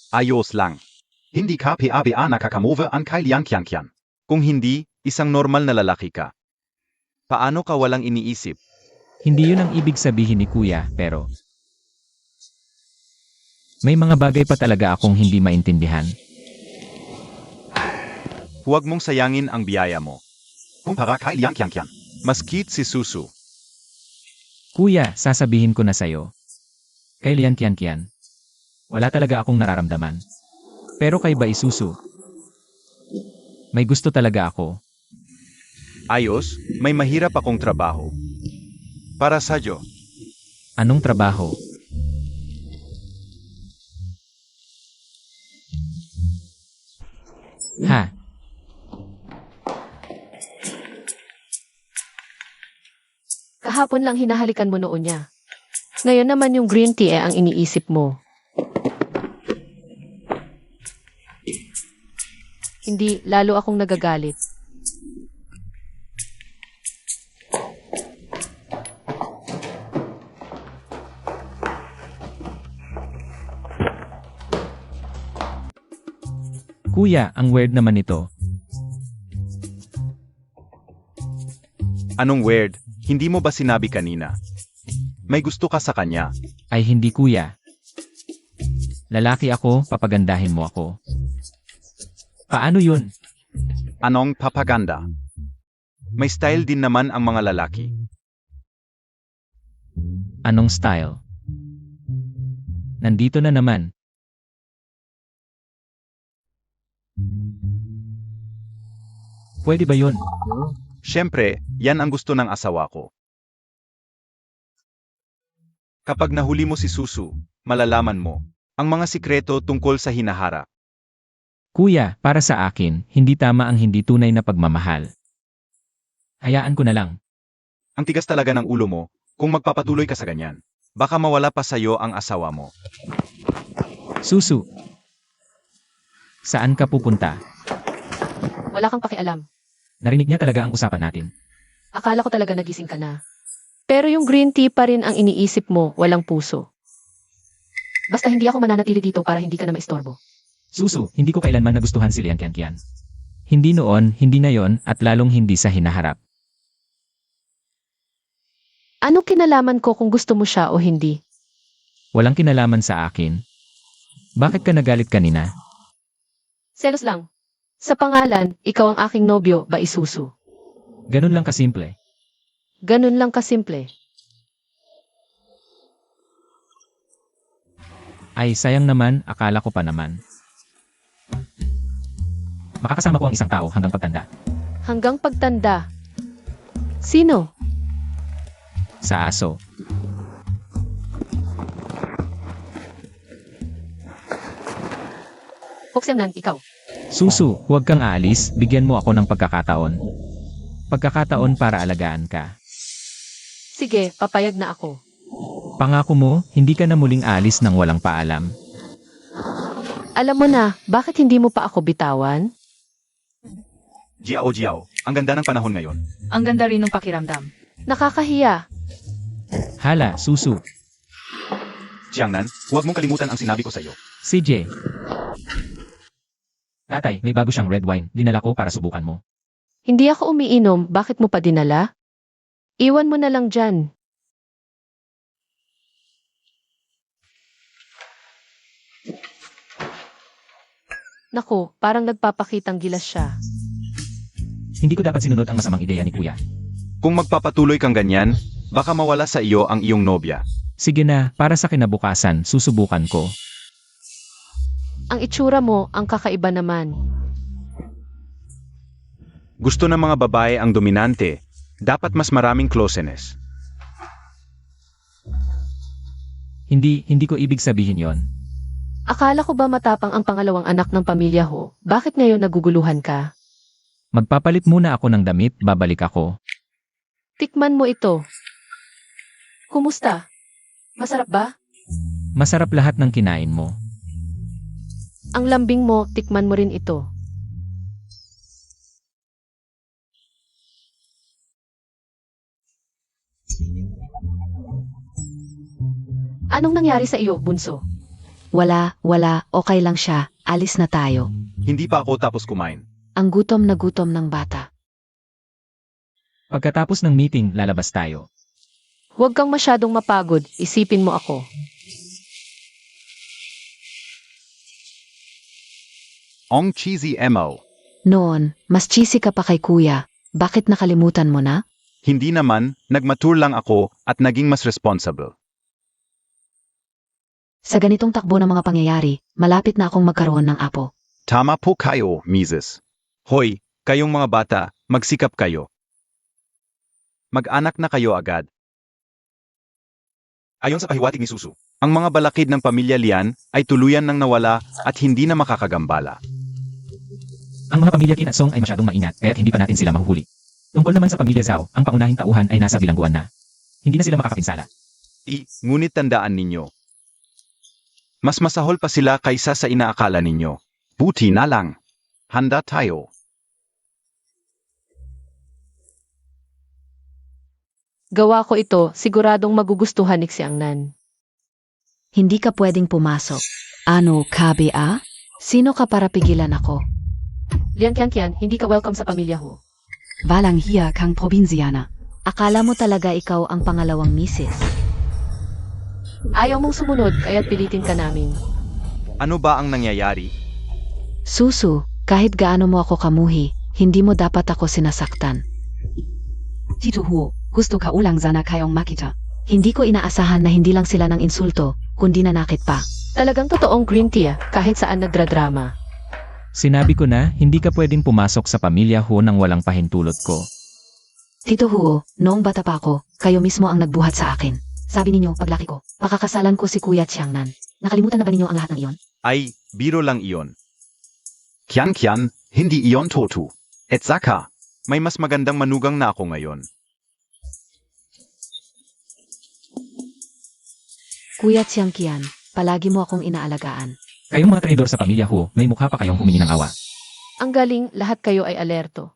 Ayos lang. Hindi ka PABA nakakamove ang kay Liang Qianqian. Kung hindi, isang normal na lalaki ka. Paano ka walang iniisip? Hindi yun ang ibig sabihin ni kuya, pero... May mga bagay pa talaga akong hindi maintindihan. Huwag mong sayangin ang biyaya mo. Kumpara kay Liang Qianqian. Mas cute si Susu. Kuya, sasabihin ko na sa'yo. Kay Lian Qianqian. Wala talaga akong nararamdaman. Pero kay Bai Susu. May gusto talaga ako. Ayos, may mahirap akong trabaho. Para sa'yo. Anong trabaho? Ha? Kahapon lang hinahalikan mo noon niya. Ngayon naman yung green tea ang iniisip mo. Hindi, lalo akong nagagalit. Kuya, ang weird naman ito. Anong weird? Hindi mo ba sinabi kanina? May gusto ka sa kanya. Ay hindi kuya. Lalaki ako, papagandahin mo ako. Paano yun? Anong papaganda? May style din naman ang mga lalaki. Anong style? Nandito na naman. Pwede ba yun? Siyempre, yan ang gusto ng asawa ko. Kapag nahuli mo si Susu, malalaman mo ang mga sikreto tungkol sa hinaharap. Kuya, para sa akin, hindi tama ang hindi tunay na pagmamahal. Hayaan ko na lang. Ang tigas talaga ng ulo mo kung magpapatuloy ka sa ganyan. Baka mawala pa sa'yo ang asawa mo. Susu. Saan ka pupunta? Wala kang pakialam. Narinig niya talaga ang usapan natin. Akala ko talaga nagising ka na. Pero yung green tea pa rin ang iniisip mo, walang puso. Basta hindi ako mananatili dito para hindi ka na maistorbo. Susu, hindi ko kailanman nagustuhan si Lian Qianqian. Hindi noon, hindi ngayon, at lalong hindi sa hinaharap. Ano kinalaman ko kung gusto mo siya o hindi? Walang kinalaman sa akin. Bakit ka nagalit kanina? Selos lang. Sa pangalan, ikaw ang aking nobyo, Bai Susu. Ganun lang kasimple. Ganun lang kasimple. Ay, sayang naman, akala ko pa naman. Makakasama ko ang isang tao hanggang pagtanda. Hanggang pagtanda. Sino? Sa aso. Foxiangnan, ikaw. Susu, huwag kang aalis, bigyan mo ako ng pagkakataon. Pagkakataon para alagaan ka. Sige, papayag na ako. Pangako mo, hindi ka na muling aalis nang walang paalam. Alam mo na, bakit hindi mo pa ako bitawan? Jiao Jiao, ang ganda ng panahon ngayon. Ang ganda rin ng pakiramdam. Nakakahiya. Hala, Susu. Jiangnan, huwag mong kalimutan ang sinabi ko sa iyo. CJ. Tatay, may bago siyang red wine. Dinala ko para subukan mo. Hindi ako umiinom, bakit mo pa dinala? Iwan mo na lang dyan. Naku, parang nagpapakitang gilas siya. Hindi ko dapat sinunod ang masamang ideya ni Kuya. Kung magpapatuloy kang ganyan, baka mawala sa iyo ang iyong nobya. Sige na, para sa kinabukasan, susubukan ko. Ang itsura mo, ang kakaiba naman. Gusto ng mga babae ang dominante, dapat mas maraming closeness. Hindi ko ibig sabihin yon. Akala ko ba matapang ang pangalawang anak ng pamilya ho? Bakit ngayon naguguluhan ka? Magpapalit muna ako ng damit, babalik ako. Tikman mo ito. Kumusta? Masarap ba? Masarap lahat ng kinain mo. Ang lambing mo, tikman mo rin ito. Anong nangyari sa iyo, bunso? Wala, okay lang siya. Alis na tayo. Hindi pa ako tapos kumain. Ang gutom na gutom ng bata. Pagkatapos ng meeting, lalabas tayo. Huwag kang masyadong mapagod, isipin mo ako. Ong cheesy mo. Noon, mas cheesy ka pa kay kuya. Bakit nakalimutan mo na? Hindi naman, nagmature lang ako at naging mas responsible. Sa ganitong takbo ng mga pangyayari, malapit na akong magkaroon ng apo. Tama po kayo, Mrs. Hoy, kayong mga bata, magsikap kayo. Mag-anak na kayo agad. Ayon sa pahiwatig ni Susu, ang mga balakid ng pamilya Lian ay tuluyan nang nawala at hindi na makakagambala. Ang mga pamilya Qin at Song ay masyadong maingat, kaya't hindi pa natin sila mahuhuli. Tungkol naman sa pamilya Zhao, ang pangunahing tauhan ay nasa bilangguan na. Hindi na sila makakapinsala. Ngunit tandaan ninyo. Mas masahol pa sila kaysa sa inaakala ninyo. Buti na lang. Handa tayo. Gawa ko ito, siguradong magugustuhan ni Xiangnan. Hindi ka pwedeng pumasok. Ano, kabe a? Sino ka para pigilan ako? Lian Qianqian, hindi ka welcome sa pamilya ho. Walang hiya kang probinsiana. Akala mo talaga ikaw ang pangalawang misis. Ayaw mong sumunod, kaya't pilitin ka namin. Ano ba ang nangyayari? Susu, kahit gaano mo ako kamuhi, hindi mo dapat ako sinasaktan. Tito Huo, gusto ka ulang sana kayong makita. Hindi ko inaasahan na hindi lang sila ng insulto, kundi nanakit pa. Talagang totoong green tea, kahit saan nagdradrama. Sinabi ko na, hindi ka pwedeng pumasok sa pamilya Ho nang walang pahintulot ko. Tito Huo, noong bata pa ako, kayo mismo ang nagbuhat sa akin. Sabi ninyo, paglaki ko, pakakasalan ko si Kuya Xiangnan. Nakalimutan na ba ninyo ang lahat ng iyon? Ay, biro lang iyon. Qian, hindi iyon totu. Et saka, may mas magandang manugang na ako ngayon. Kuya Xiangqian, palagi mo akong inaalagaan. Kayong mga traidor sa pamilya Ho, may mukha pa kayong humingi ng awa. Ang galing, lahat kayo ay alerto.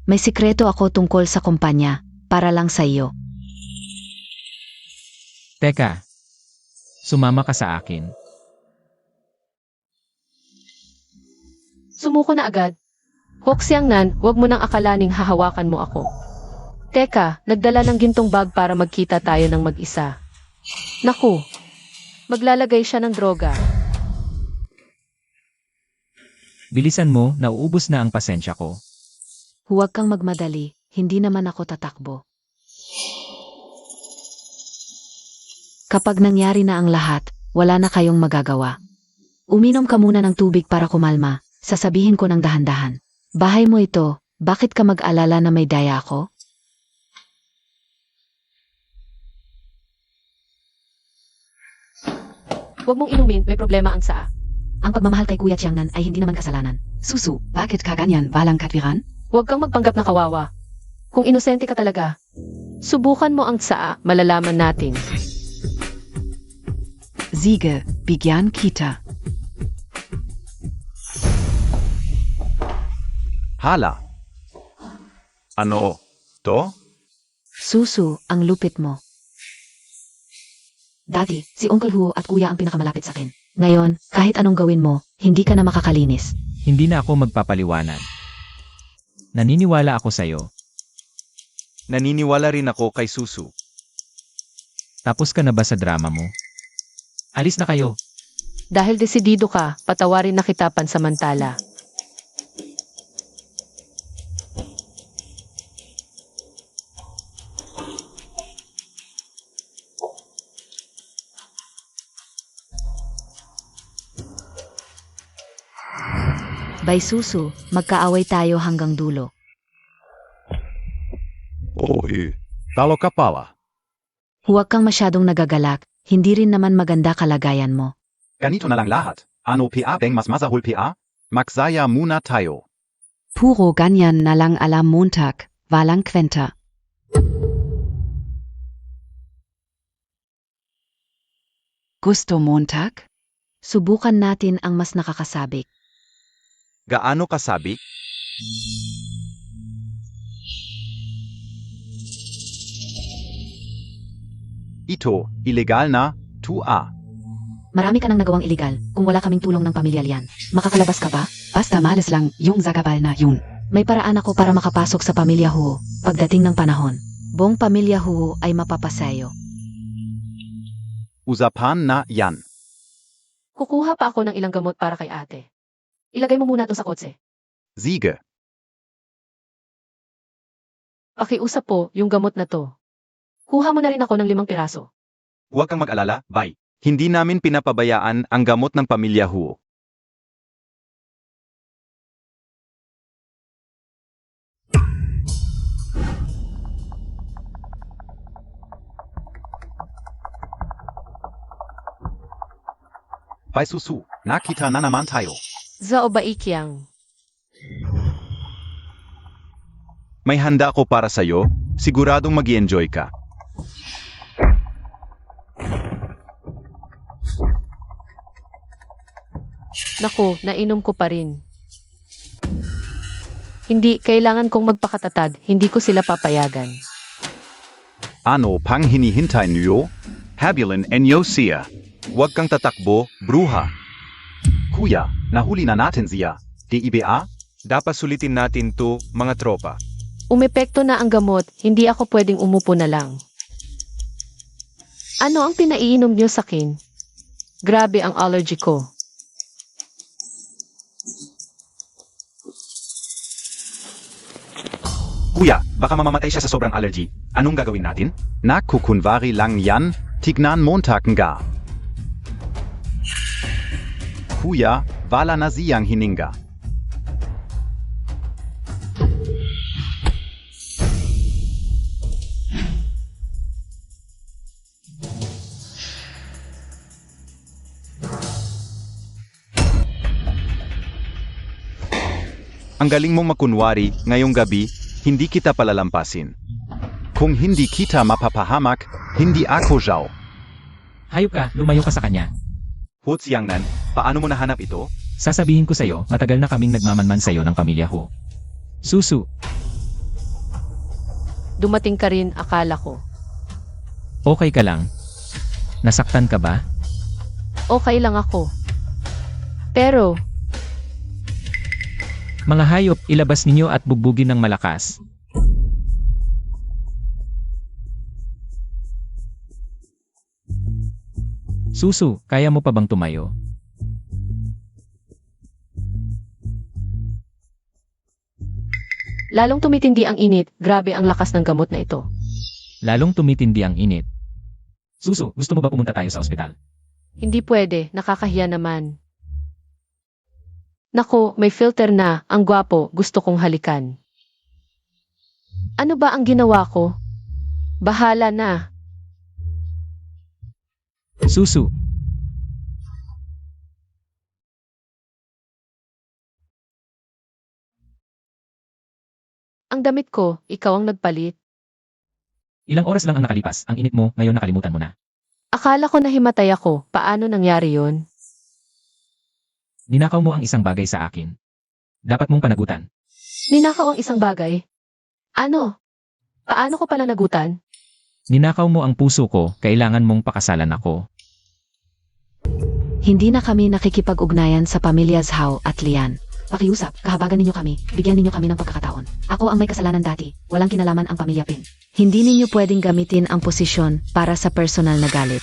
May sikreto ako tungkol sa kumpanya, para lang sa iyo. Teka, sumama ka sa akin. Sumuko na agad. Hok Xiangnan, huwag mo nang akalaning hahawakan mo ako. Teka, nagdala ng gintong bag para magkita tayo ng mag-isa. Naku, maglalagay siya ng droga. Bilisan mo, nauubos na ang pasensya ko. Huwag kang magmadali, hindi naman ako tatakbo. Kapag nangyari na ang lahat, wala na kayong magagawa. Uminom ka muna ng tubig para kumalma, sasabihin ko ng dahan-dahan. Bahay mo ito, bakit ka mag-alala na may daya ako? Huwag mong inumin, may problema ang saa. Ang pagmamahal kay Kuya Xiangnan ay hindi naman kasalanan. Susu, bakit ka ganyan? Walang katwiran? Huwag kang magpanggap na kawawa. Kung inosente ka talaga, subukan mo ang saa, malalaman natin. Siege, bigyan kita. Hala. Ano? To? Susu, ang lupit mo. Dati, si Uncle Huo at Kuya ang pinakamalapit sa akin. Ngayon, kahit anong gawin mo, hindi ka na makakalinis. Hindi na ako magpapaliwanag. Naniniwala ako sa'yo. Naniniwala rin ako kay Susu. Tapos ka na ba sa drama mo? Alis na kayo. Dahil desidido ka, patawarin na kita pansamantala. By Susu, magkaaway tayo hanggang dulo. Oy, talo ka pala. Huwag kang masyadong nagagalak, hindi rin naman maganda kalagayan mo. Ganito na lang lahat. Ano PA bang mas masahol PA? Magsaya muna tayo. Puro ganyan na lang alam Montag, walang kwenta. Gusto Montag? Subukan natin ang mas nakakasabik. Gaano kasabi? Ito, illegal na, 2A. Marami ka nang nagawang iligal kung wala kaming tulong ng pamilya Lian. Makakalabas ka ba? Basta malas lang yung zagabal na yun. May paraan ako para makapasok sa pamilya Huo pagdating ng panahon. Buong pamilya Huo ay mapapasayo. Usapan na yan. Kukuha pa ako ng ilang gamot para kay ate. Ilagay mo muna to sa kotse. Sige. Pakiusap po yung gamot na to. Kuha mo na rin ako ng 5 piraso. Huwag kang mag-alala, bye. Hindi namin pinapabayaan ang gamot ng pamilya Huo. Pai Susu, nakita na naman tayo. Zao ba ikyang? May handa ko para sa'yo, siguradong mag-enjoy ka. Naku, nainom ko pa rin. Hindi, kailangan kong magpakatatag. Hindi ko sila papayagan. Ano pang hinihintay niyo? Habulin enyo siya. Huwag kang tatakbo, bruha. Kuya, nahuli na natin siya. DIBA? Dapat sulitin natin to, mga tropa. Umepekto na ang gamot, hindi ako pwedeng umupo na lang. Ano ang pinaiinom niyo sa akin? Grabe ang allergy ko. Kuya, baka mamamatay siya sa sobrang allergy. Anong gagawin natin? Nakukunwari lang yan, tignan Montag nga. Kuya, wala na siyang hininga. Ang galing mong makunwari, ngayong gabi, hindi kita palalampasin. Kung hindi kita mapapahamak, hindi ako Zhao. Hayop ka, lumayo ka sa kanya. Hot siyang nan, paano mo nahanap ito? Sasabihin ko sa'yo, matagal na kaming nagmamanman sa'yo ng pamilya Huo. Susu, Dumating ka rin, akala ko. okay ka lang? Nasaktan ka ba? Okay lang ako. Pero, Mga hayop, ilabas ninyo at bugbugin ng malakas. Susu, kaya mo pa bang tumayo? lalong tumitindi ang init, grabe ang lakas ng gamot na ito. Lalong tumitindi ang init. Susu, gusto mo ba pumunta tayo sa ospital? Hindi pwede, nakakahiya naman. Nako, may filter na, ang gwapo, gusto kong halikan. Ano ba ang ginawa ko? Bahala na. Susu, Ang damit ko, ikaw ang nagpalit. ilang oras lang ang nakalipas, ang init mo, ngayon nakalimutan mo na. Akala ko nahimatay ako, paano nangyari yon? Ninakaw mo ang isang bagay sa akin. Dapat mong panagutan. Ninakaw ang isang bagay. Ano? Paano ko pala nagutan? Ninakaw mo ang puso ko, kailangan mong pakasalan ako. Hindi na kami nakikipag-ugnayan sa pamilya Zhao at Lian. Pakiusap, kahabagan ninyo kami, bigyan ninyo kami ng pagkakataon. Ako ang may kasalanan dati, walang kinalaman ang pamilya Pin. Hindi ninyo pwedeng gamitin ang posisyon para sa personal na galit.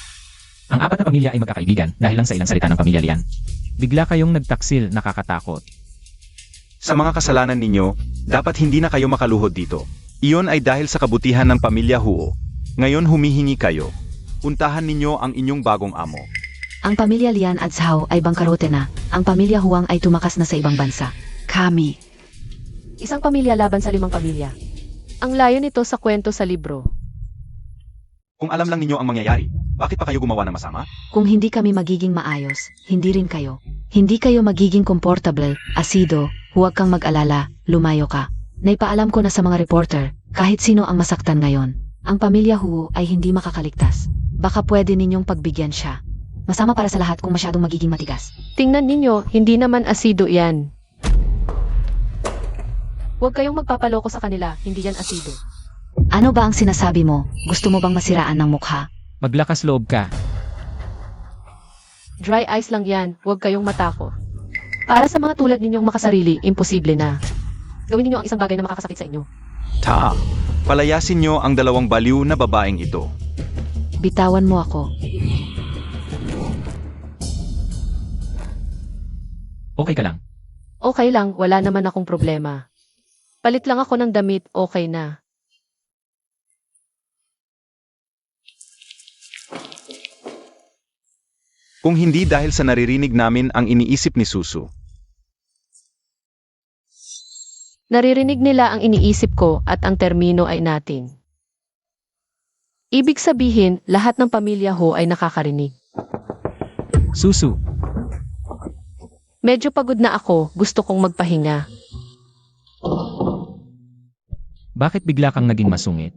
Ang 4 na pamilya ay magkakaibigan dahil lang sa ilang salita ng pamilya Lian. Bigla kayong nagtaksil, nakakatakot. Sa mga kasalanan ninyo, dapat hindi na kayo makaluhod dito. Iyon ay dahil sa kabutihan ng pamilya Huo. Ngayon humihingi kayo. Puntahan ninyo ang inyong bagong amo. Ang pamilya Lian at Zhao ay bangkarote na, ang pamilya Huang ay tumakas na sa ibang bansa. Kami. Isang pamilya laban sa 5 pamilya. Ang layo nito sa kwento sa libro. Kung alam lang ninyo ang mangyayari, Bakit pa kayo gumawa ng masama? Kung hindi kami magiging maayos, hindi rin kayo. Hindi kayo magiging comfortable, asido, huwag kang mag-alala, lumayo ka. Naipaalam ko na sa mga reporter, kahit sino ang masaktan ngayon. Ang pamilya Hu ay hindi makakaligtas. Baka pwede ninyong pagbigyan siya. Masama para sa lahat kung masyadong magiging matigas. Tingnan ninyo, hindi naman asido yan. Huwag kayong magpapaloko sa kanila, hindi yan asido. Ano ba ang sinasabi mo? Gusto mo bang masiraan ng mukha? Maglakas loob ka. Dry ice lang yan, huwag kayong matakot. Para sa mga tulad ninyong makasarili, imposible na. Gawin ninyo ang isang bagay na makakasakit sa inyo. Ta, palayasin niyo ang dalawang baliw na babaeng ito. Bitawan mo ako. Okay ka lang. Okay lang, wala naman akong problema. Palit lang ako ng damit, okay na. Kung hindi dahil sa naririnig namin ang iniisip ni Susu. Naririnig nila ang iniisip ko at ang termino ay natin. Ibig sabihin, lahat ng pamilya Ho ay nakakarinig. Susu, Medyo pagod na ako, gusto kong magpahinga. bakit bigla kang naging masungit?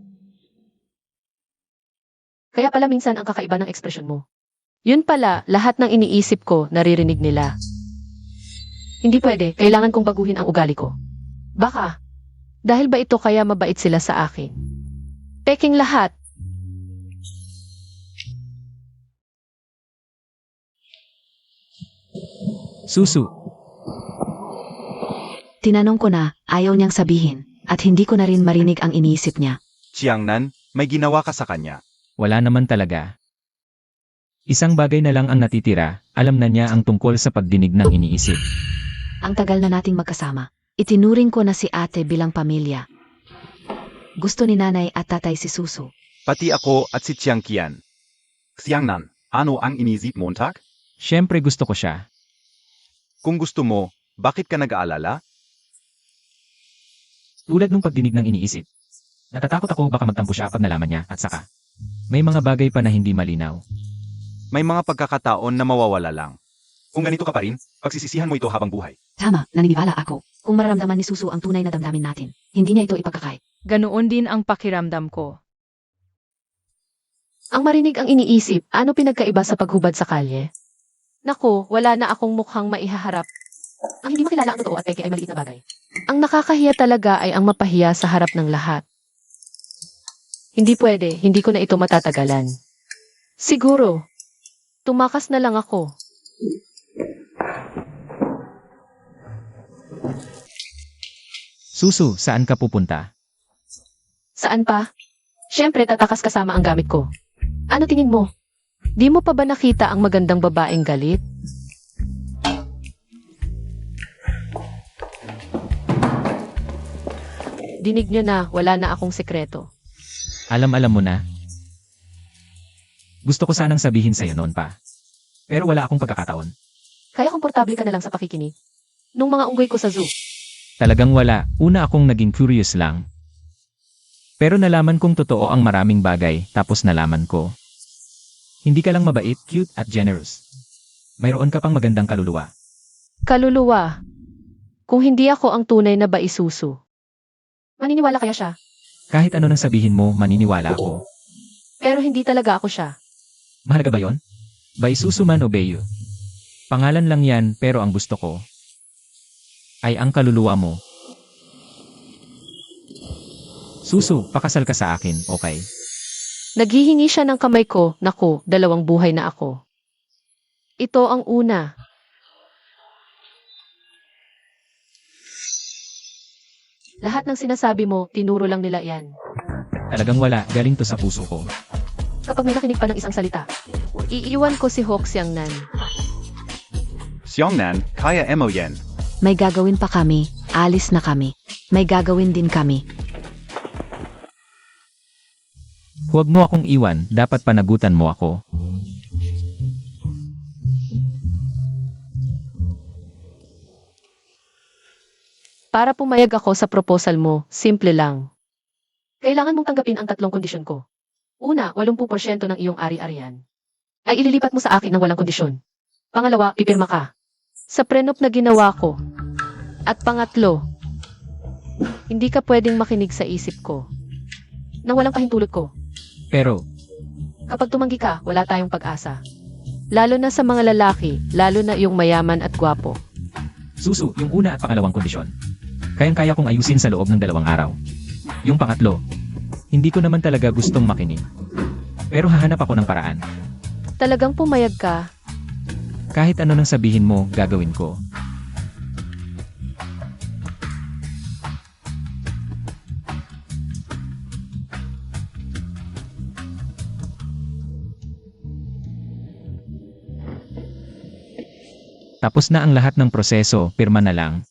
Kaya pala minsan ang kakaiba ng ekspresyon mo. Yun pala, lahat ng iniisip ko, naririnig nila. Hindi pwede, kailangan kong baguhin ang ugali ko. Baka, dahil ba ito kaya mabait sila sa akin? Peking lahat. Susu, Tinanong ko na, ayaw niyang sabihin, at hindi ko na rin marinig ang iniisip niya. Chiangnan, may ginawa ka sa kanya. wala naman talaga. Isang bagay na lang ang natitira, alam na niya ang tungkol sa pagdinig ng iniisip. Ang tagal na nating magkasama. Itinuring ko na si ate bilang pamilya. Gusto ni nanay at tatay si Susu. Pati ako at si Chiang Qian. Xiangnan, ano ang inisip Montag? Siyempre gusto ko siya. Kung gusto mo, bakit ka nag-aalala? Tulad ng pagdinig ng iniisip. Natatakot ako baka magtampo siya pag nalaman niya at saka. May mga bagay pa na hindi malinaw. May mga pagkakataon na mawawala lang. Kung ganito ka pa rin, pagsisisihan mo ito habang buhay. Tama, naniniwala ako. Kung mararamdaman ni Susu ang tunay na damdamin natin, hindi niya ito ipagkakait. Ganoon din ang pakiramdam ko. Ang marinig ang iniisip, ano pinagkaiba sa paghubad sa kalye? Naku, wala na akong mukhang maihaharap. Ang hindi makilala ang totoo at peke ay maliit na bagay. Ang nakakahiya talaga ay ang mapahiya sa harap ng lahat. Hindi pwede, hindi ko na ito matatagalan. Siguro, tumakas na lang ako. Susu, saan ka pupunta? Saan pa? Siyempre, tatakas kasama ang gamit ko. Ano tingin mo? Di mo pa ba nakita ang magandang babaeng galit? Dinig nyo na, wala na akong sekreto. Alam mo na. Gusto ko sanang sabihin sa'yo noon pa. Pero wala akong pagkakataon. Kaya komportable ka na lang sa pakikinig. Nung mga unggoy ko sa zoo. Talagang wala, una akong naging curious lang. Pero nalaman kong totoo ang maraming bagay, tapos nalaman ko. Hindi ka lang mabait, cute, at generous. Mayroon ka pang magandang kaluluwa. Kaluluwa. Kung hindi ako ang tunay na baisusu. Maniniwala kaya siya? Kahit ano nang sabihin mo, maniniwala ako. Pero hindi talaga ako siya. Mahalaga ba yon? Baisusu man o Beyo. Pangalan lang yan, pero ang gusto ko ay ang kaluluwa mo. Susu, pakasal ka sa akin, okay? Naghihingi siya ng kamay ko, naku, 2 buhay na ako. Ito ang una. Lahat ng sinasabi mo, tinuro lang nila yan. Talagang wala, galing to sa puso ko. Kapag may nakinig pa ng isang salita, iiwan ko si Hawk Xiangnan. Xiangnan, kaya mo yan. May gagawin pa kami, alis na kami. May gagawin din kami. Huwag mo akong iwan, dapat panagutan mo ako. Para pumayag ako sa proposal mo, simple lang. Kailangan mong tanggapin ang 3 kondisyon ko. Una, 80% ng iyong ari-arian ay ililipat mo sa akin ng walang kondisyon. Pangalawa, pipirma ka sa prenup na ginawa ko. At pangatlo, hindi ka pwedeng makinig sa isip ko nang walang pahintulot ko. Pero, Kapag tumanggi ka, wala tayong pag-asa. Lalo na sa mga lalaki, lalo na yung mayaman at gwapo. Susu, yung una at pangalawang kondisyon. Kayang-kaya kong ayusin sa loob ng 2 araw. Yung pangatlo, hindi ko naman talaga gustong makinig. Pero hahanap ako ng paraan. Talagang pumayag ka. Kahit ano nang sabihin mo, gagawin ko. Tapos na ang lahat ng proseso, pirma na lang.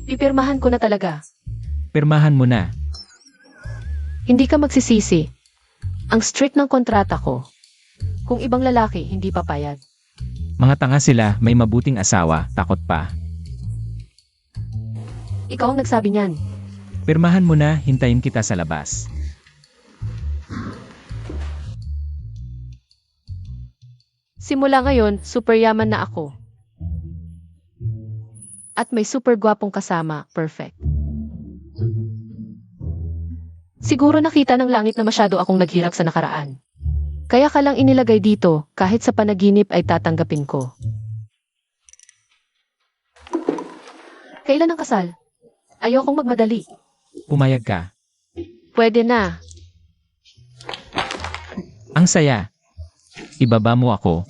Pipirmahan ko na talaga. Pirmahan mo na. Hindi ka magsisisi. Ang strict ng kontrata ko. Kung ibang lalaki, hindi papayag. Mga tanga sila, may mabuting asawa, takot pa. Ikaw ang nagsabi niyan. Pirmahan mo na, hintayin kita sa labas. Simula ngayon, super yaman na ako. At may super gwapong kasama, perfect. Siguro nakita ng langit na masyado akong naghirap sa nakaraan. Kaya ka lang inilagay dito, kahit sa panaginip ay tatanggapin ko. Kailan ang kasal? Ayokong magmadali. Pumayag ka. Pwede na. Ang saya. Ibaba mo ako.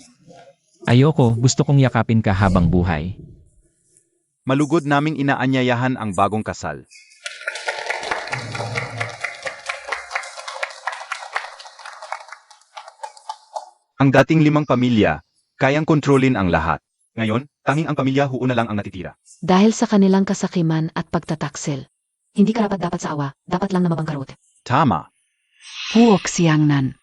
Ayoko, gusto kong yakapin ka habang buhay. Malugod naming inaanyayahan ang bagong kasal. Ang dating 5 pamilya, kayang kontrolin ang lahat. Ngayon, tanging ang pamilya Huo na lang ang natitira. Dahil sa kanilang kasakiman at pagtataksil. Hindi karapat dapat sa awa, dapat lang na mabangkarot. Tama. Huwag siyangnan.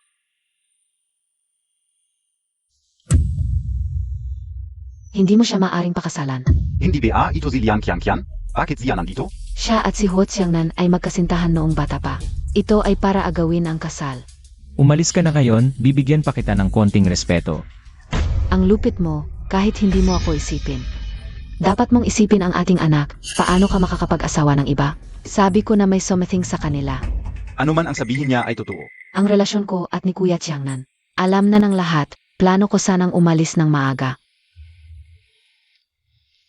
Hindi mo siya maaring pakasalan. Hindi ba ito si Liang Qianqian? Bakit siya nandito? Siya at si Huo Xiangnan ay magkasintahan noong bata pa. Ito ay para agawin ang kasal. Umalis ka na ngayon, bibigyan pa kita ng konting respeto. Ang lupit mo, kahit hindi mo ako isipin. Dapat mong isipin ang ating anak, paano ka makakapag-asawa ng iba? Sabi ko na may something sa kanila. Ano man ang sabihin niya ay totoo. Ang relasyon ko at ni Kuya Xiangnan. Alam na ng lahat, plano ko sanang umalis ng maaga.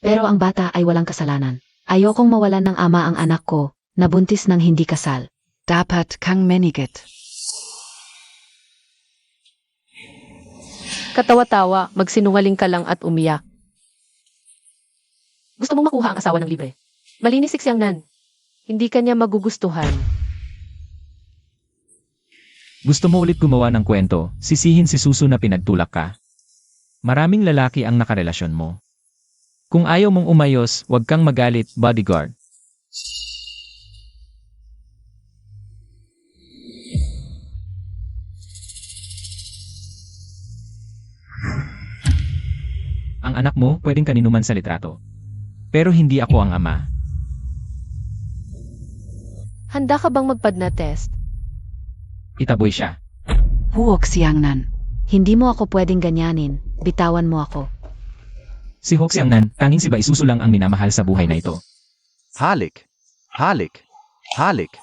Pero ang bata ay walang kasalanan. Ayokong mawalan ng ama ang anak ko, nabuntis ng hindi kasal. Dapat kang menigit. Katawa-tawa, magsinungaling ka lang at umiyak. Gusto mong makuha ang asawa ng libre. Malinis si Xiangnan. Hindi ka niya magugustuhan. Gusto mo ulit gumawa ng kwento, sisihin si Susu na pinagtulak ka. Maraming lalaki ang nakarelasyon mo. Kung ayaw mong umayos, huwag kang magalit, bodyguard. Ang anak mo, pwedeng kaninuman sa litrato. Pero hindi ako ang ama. Handa ka bang magpadna test? Itaboy siya. Huwag siyangnan. Hindi mo ako pwedeng ganyanin, bitawan mo ako. Si Huo Xiangnan, tanging si Bai Susu lang ang minamahal sa buhay na ito. Halik. Halik. Halik.